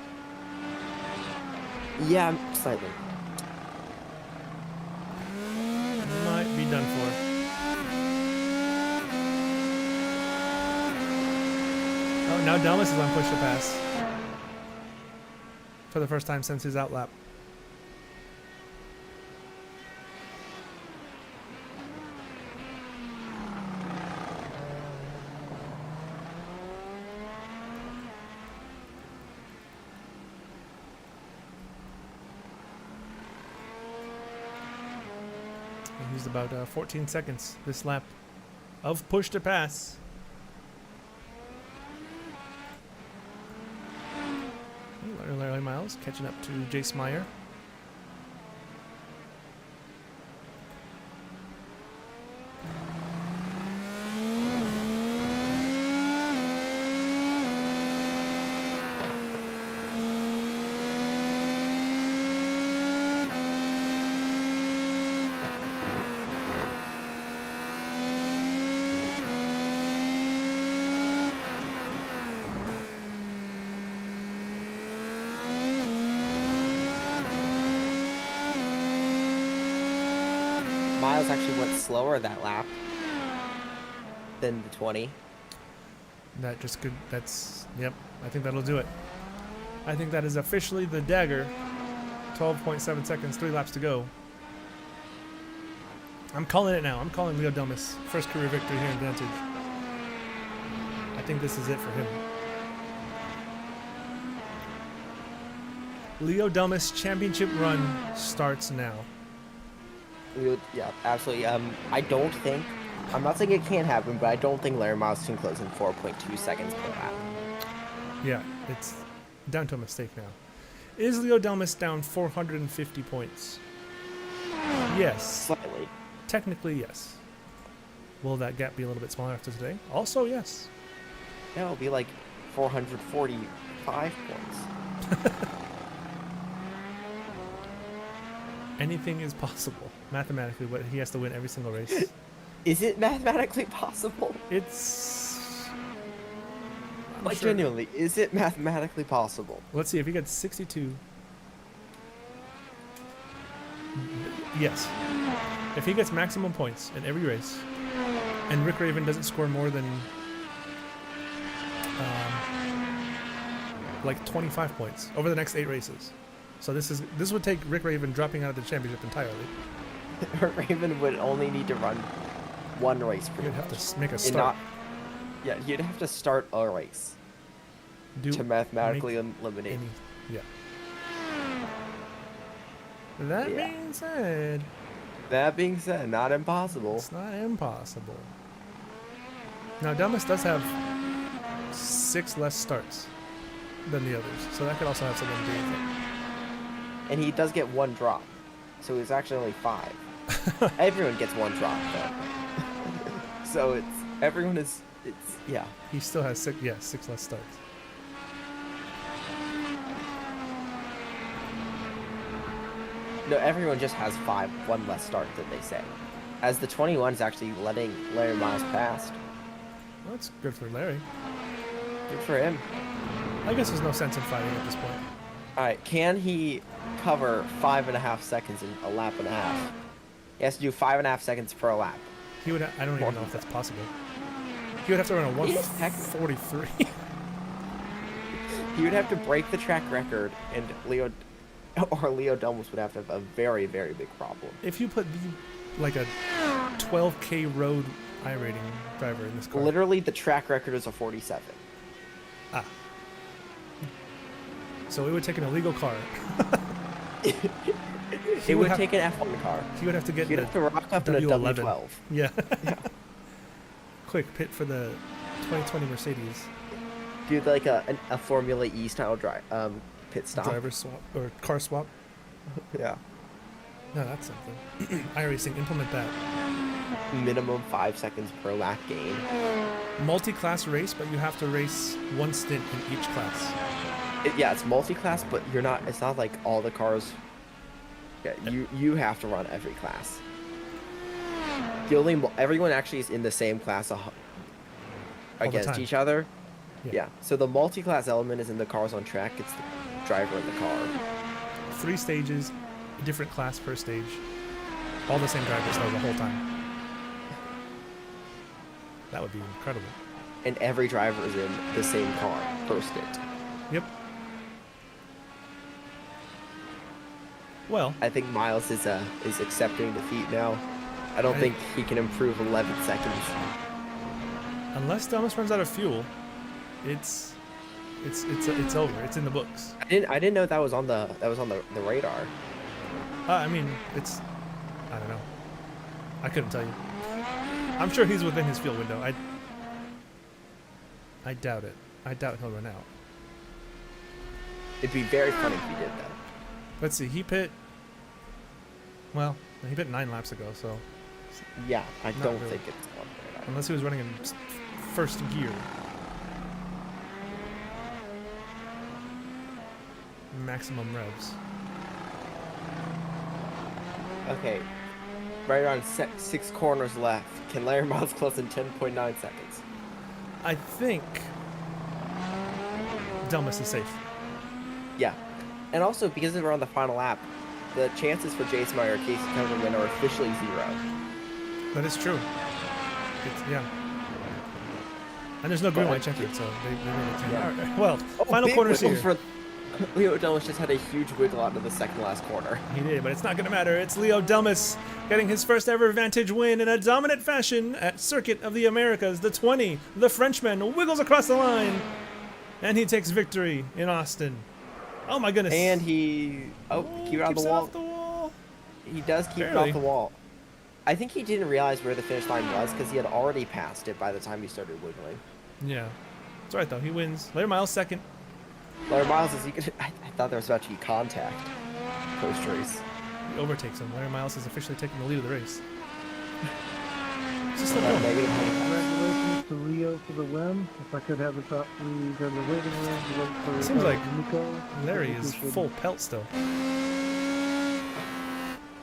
Yeah, slightly. Might be done for. Oh, now Delmas is on push to pass. For the first time since his outlap. He used about 14 seconds this lap of push to pass. Larry Miles catching up to Jace Meyer. Miles actually went slower that lap than the 20. That just could, that's, yep, I think that'll do it. I think that is officially the dagger. 12.7 seconds, 3 laps to go. I'm calling it now. I'm calling Leo Delmas first career victory here in Vantage. I think this is it for him. Leo Delmas championship run starts now. Yeah, absolutely. I don't think, I'm not saying it can't happen, but I don't think Larry Miles can close in 4.2 seconds per lap. Yeah, it's down to a mistake now. Is Leo Delmas down 450 points? Yes. Slightly. Technically, yes. Will that gap be a little bit smaller after today? Also, yes. Yeah, it'll be like 445 points. Anything is possible mathematically, but he has to win every single race. Is it mathematically possible? It's I'm Like sure- genuinely, is it mathematically possible? Let's see if he gets 62. Yes. If he gets maximum points in every race, and Rick Raven doesn't score more than like 25 points over the next 8 races. So this would take Rick Raven dropping out of the championship entirely. Raven would only need to run one race per You'd have to make a and start. yeah, you'd have to start a race to mathematically eliminate. Yeah. That Yeah. being said, That being said, not impossible. it's not impossible. Now, Delmas does have 6 less starts than the others, so that could also have something to do with it. And he does get 1 drop. So it's actually only 5. Everyone gets 1 drop though. So yeah. He still has 6 less starts. No, everyone just has 1 less start that they say. As the 21 is actually letting Larry Miles past. Well, that's good for Larry. Good for him. I guess there's no sense in fighting at this point. Alright, can he cover 5.5 seconds in a lap and a half? He has to do 5.5 seconds per lap. He would. I don't even know if that's possible. He would have to run a He is tech- 1:43. He would have to break the track record, and Leo Delmas would have to have a very, very big problem. If you put like a 12K road iRating driver in this car, Literally, the track record is a 47. so it would take an illegal car. It would have- take an F1 car. He would have to get You'd the have to rock up in a W11. W12. Yeah. Quick pit for the 2020 Mercedes Do like a Formula E style pit stop. driver swap or car swap. Yeah. No, that's something. iRacing, implement that. Minimum 5 seconds per lap gain. Multi-class race, but you have to race 1 stint in each class. Yeah, it's multi-class, but you're not. It's not like all the cars. Yeah, you have to run every class. Everyone actually is in the same class against time. each other. Yeah. Yeah. So the multi-class element is in the cars on track. It's the driver in the car. 3 stages, different class per stage. All the same drivers though the whole time. That would be incredible. And every driver is in the same car per stint. Yep. Well, I think Miles is accepting defeat now. I don't think he can improve 11 seconds. unless Thomas runs out of fuel, it's over. It's in the books. I didn't know that was on the radar. I mean, I don't know. I couldn't tell you. I'm sure he's within his fuel window. I doubt it. I doubt he'll run out. It'd be very funny if he did that. Let's see. He pit 9 laps ago, so Yeah, I Not don't really. think it's on the radar. unless he was running in first gear. Maximum revs. Okay, right around 6 corners left. Can Larry Miles close in 10.9 seconds? I think Delmas is safe. Yeah, and also because we're on the final lap, the chances for Jason Meyer or Casey Cohen to win are officially 0. That is true. Yeah. And there's no green white checkered, so they really can't. Yeah. All right, well, Oh, final big corners wiggle here. for Leo Delmas just had a huge wiggle out of the second last corner. He did, but it's not going to matter. It's Leo Delmas getting his first ever Vantage win in a dominant fashion at Circuit of the Americas. The 20, the Frenchman, wiggles across the line, and he takes victory in Austin. Oh my goodness. And he keep it out of keeps the it wall. off the wall. He does keep it Barely. off the wall. I think he didn't realize where the finish line was because he had already passed it by the time he started wiggling. Yeah. It's all right, though. He wins. Larry Miles second. Larry Miles I thought there was about to be contact post race. He overtakes him. Larry Miles is officially taking the lead of the race. It's just Negative the contact. Congratulations to Leo for the win. If I could have the top three go to the waiting room to wait for Seems like Nico. Larry I think we is should- full pelt still.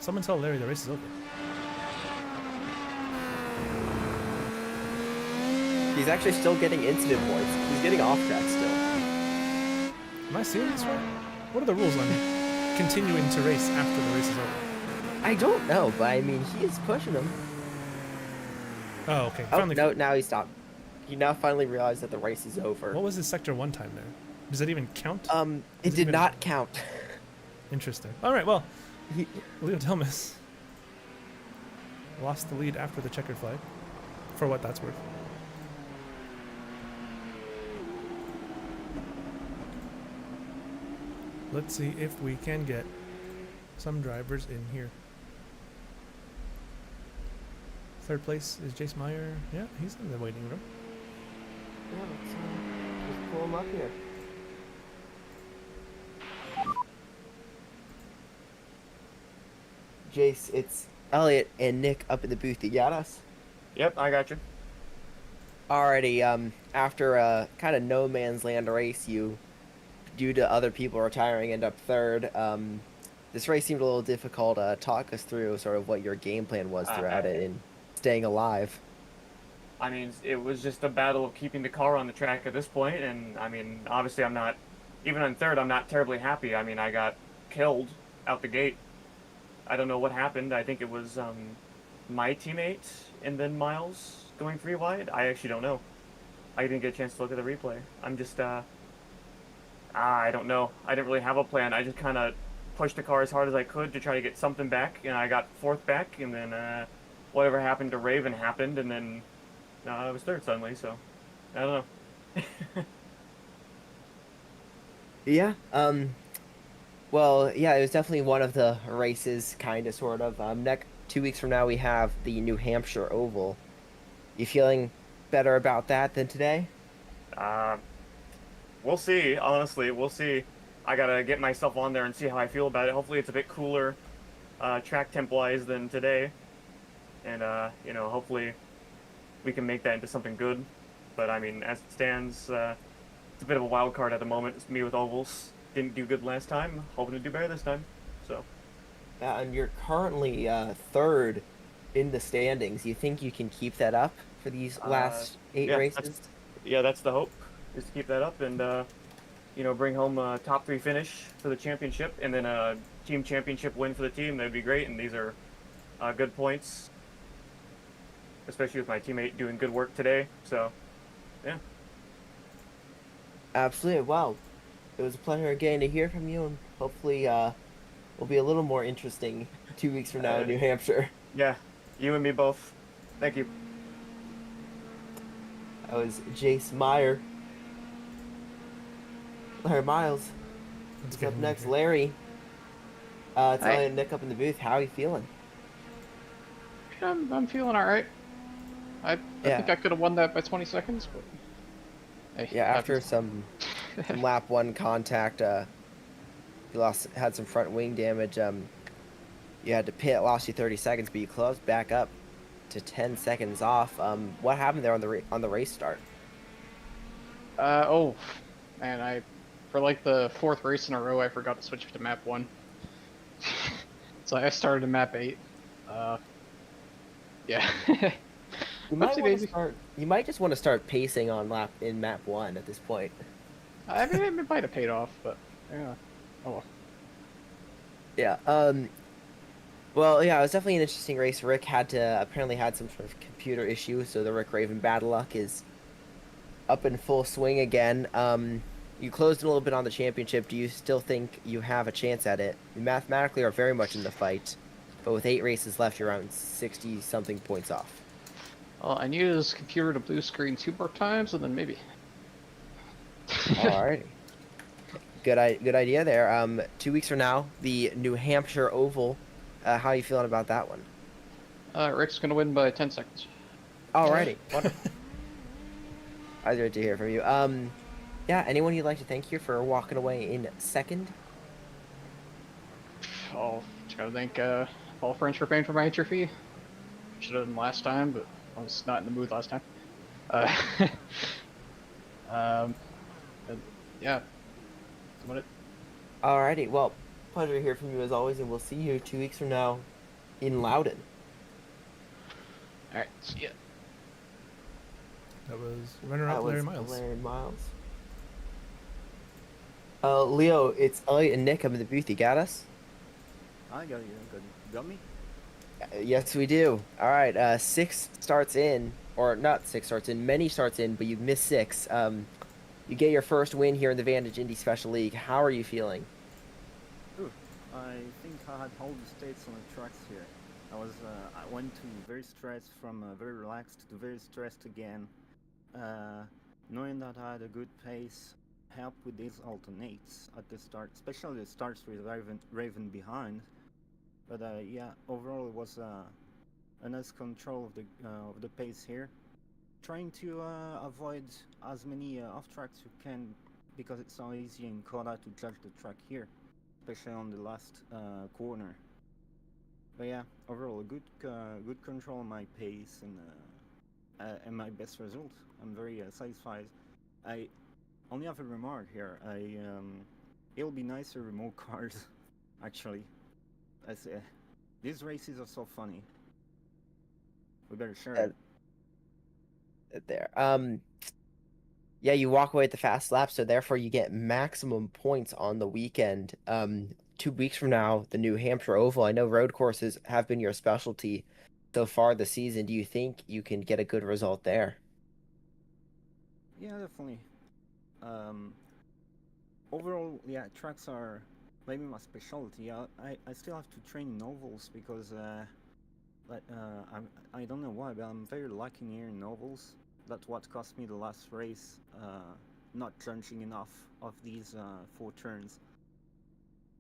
Someone tell Larry the race is over. He's actually still getting incident points. He's getting off track still. Am I seeing this right? What are the rules on continuing to race after the race is over? I don't know, but I mean, he is pushing him. Oh, okay. Oh, Finally. no, now he stopped. He now finally realized that the race is over. What was his sector 1 time there? Does that even count? It Does it did even- not count. Interesting. All right, well, He- Leo Delmas lost the lead after the checkered flag, for what that's worth. Let's see if we can get some drivers in here. Third place is Jace Meyer. Yeah, he's in the waiting room. Yeah, let's just pull him up here. Jace, it's Elliot and Nick up in the booth. You got us? Yep, I got you. Alrighty, after a kind of no man's land race, you, due to other people retiring, end up third. This race seemed a little difficult. Talk us through sort of what your game plan was throughout it and staying alive. I mean, it was just a battle of keeping the car on the track at this point, and I mean, obviously I'm not, even on third, I'm not terribly happy. I mean, I got killed out the gate. I don't know what happened. I think it was my teammate and then Miles going 3 wide. I actually don't know. I didn't get a chance to look at the replay. I'm just, I don't know. I didn't really have a plan. I just kind of pushed the car as hard as I could to try to get something back, and I got 4th back, and then whatever happened to Raven happened, and then I was 3rd suddenly, so I don't know. Yeah, well, yeah, it was definitely one of the races, kind of, sort of. 2 weeks from now, we have the New Hampshire Oval. You feeling better about that than today? We'll see, honestly, we'll see. I gotta get myself on there and see how I feel about it. Hopefully it's a bit cooler, track temp-wise than today. And, you know, hopefully we can make that into something good. But, I mean, as it stands, it's a bit of a wild card at the moment. It's me with ovals. Didn't do good last time. Hoping to do better this time. So. And you're currently 3rd in the standings. You think you can keep that up for these last 8 yeah, races? That's the hope, is to keep that up and, you know, bring home a top 3 finish for the championship, and then a team championship win for the team. That'd be great, and these are good points, especially with my teammate doing good work today. So, yeah. Absolutely. Well, it was a pleasure again to hear from you, and hopefully will be a little more interesting 2 weeks from now in New Hampshire. Yeah, you and me both. Thank you. That was Jace Meyer. Larry Miles. Let's What's get up him next? here. Larry. It's Hi. Elliot and Nick up in the booth. How are you feeling? I'm feeling all right. I Yeah. think I could have won that by 20 seconds, but hey, Yeah, after happens. some lap 1 contact, you had some front wing damage. You had to pit, lost you 30 seconds, but you closed back up to 10 seconds off. What happened there on the race start? Oh, man, for like the 4th race in a row, I forgot to switch to map 1. So I started in map 8. Yeah. You might, Whoopsie daisy. you might just want to start pacing on map 1 at this point. I mean, it might have paid off, but yeah. Oh well. Yeah. Well, yeah, it was definitely an interesting race. Rick apparently had some sort of computer issue, so the Rick Raven bad luck is up in full swing again. You closed a little bit on the championship. Do you still think you have a chance at it? You mathematically are very much in the fight, but with 8 races left, you're around 60-something points off. Well, I need his computer to blue screen 2 more times, and then maybe. Alrighty. Good idea there. 2 weeks from now, the New Hampshire Oval. How are you feeling about that one? Rick's gonna win by 10 seconds. Alrighty. Wonderful. I was great to hear from you. Yeah, anyone you'd like to thank here for walking away in 2nd? Oh, just gotta thank Paul French for paying for my entry fee. Should have done last time, but I was not in the mood last time. Uh, but yeah, that's about it. Alrighty, well, pleasure to hear from you as always, and we'll see you 2 weeks from now in Loudon. All right, see ya. That was runner-up That Larry was Miles. Larry Miles. Leo, it's Elliot and Nick up in the booth. You got us? I got you. Got me? Yes, we do. All right, 6 starts in, or not 6 starts in, many starts in, but you missed 6. You get your first win here in the Vantage Indy Special League. How are you feeling? Ooh, I think I had all the states on the tracks here. I went to very stressed from very relaxed to very stressed again. Knowing that I had a good pace helped with these alternates at the start, especially the starts with Raven behind. But yeah, overall it was a nice control of the pace here. Trying to avoid as many off tracks you can because it's so easy in COTA to judge the track here, especially on the last corner. But yeah, overall a good control of my pace and my best result. I'm very satisfied. I only have a remark here. It'll be nicer with more cars, actually. I say these races are so funny. We better share it. There. Yeah, you walk away at the fast lap, so therefore you get maximum points on the weekend. 2 weeks from now, the New Hampshire Oval. I know road courses have been your specialty so far this season. Do you think you can get a good result there? Yeah, definitely. Overall, yeah, tracks are maybe my specialty. I still have to train in ovals because I don't know why, but I'm very lucky here in ovals. That's what cost me the last race, not crunching enough of these 4 turns.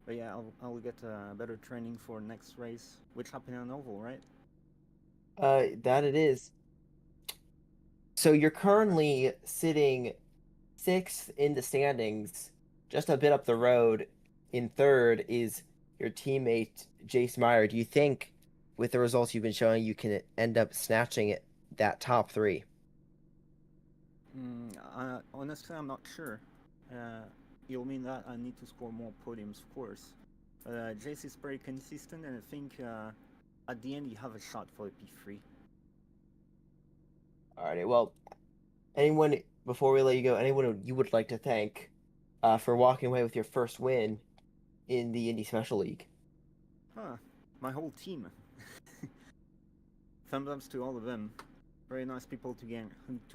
But yeah, I'll get better training for next race, which happened on oval, right? That it is. So you're currently sitting 6th in the standings, just a bit up the road. In 3rd is your teammate Jace Meyer. Do you think, with the results you've been showing, you can end up snatching that top 3? Honestly, I'm not sure. It'll mean that I need to score more podiums, of course. Jace is very consistent, and I think at the end you have a shot for a P3. Alrighty, well, before we let you go, anyone you would like to thank for walking away with your first win in the Indy Special League? Huh, my whole team. Thumbs ups to all of them. Very nice people to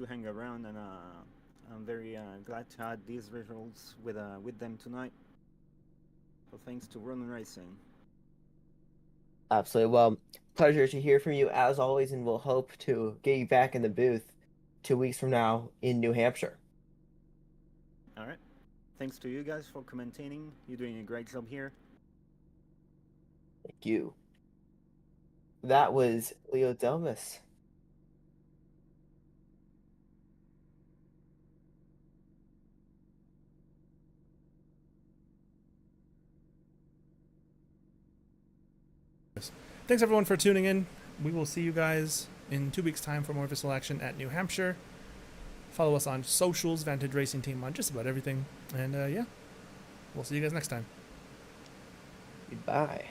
hang around, and I'm very glad to have these results with them tonight. So thanks to Ronan Racing. Absolutely. Well, pleasure to hear from you as always, and we'll hope to get you back in the booth 2 weeks from now in New Hampshire. All right. Thanks to you guys for commentating. You're doing a great job here. Thank you. That was Leo Delmas. Thanks everyone for tuning in. We will see you guys in 2 weeks' time for more VISL action at New Hampshire. Follow us on socials, Vantage Racing Team on just about everything. And yeah, we'll see you guys next time. Goodbye.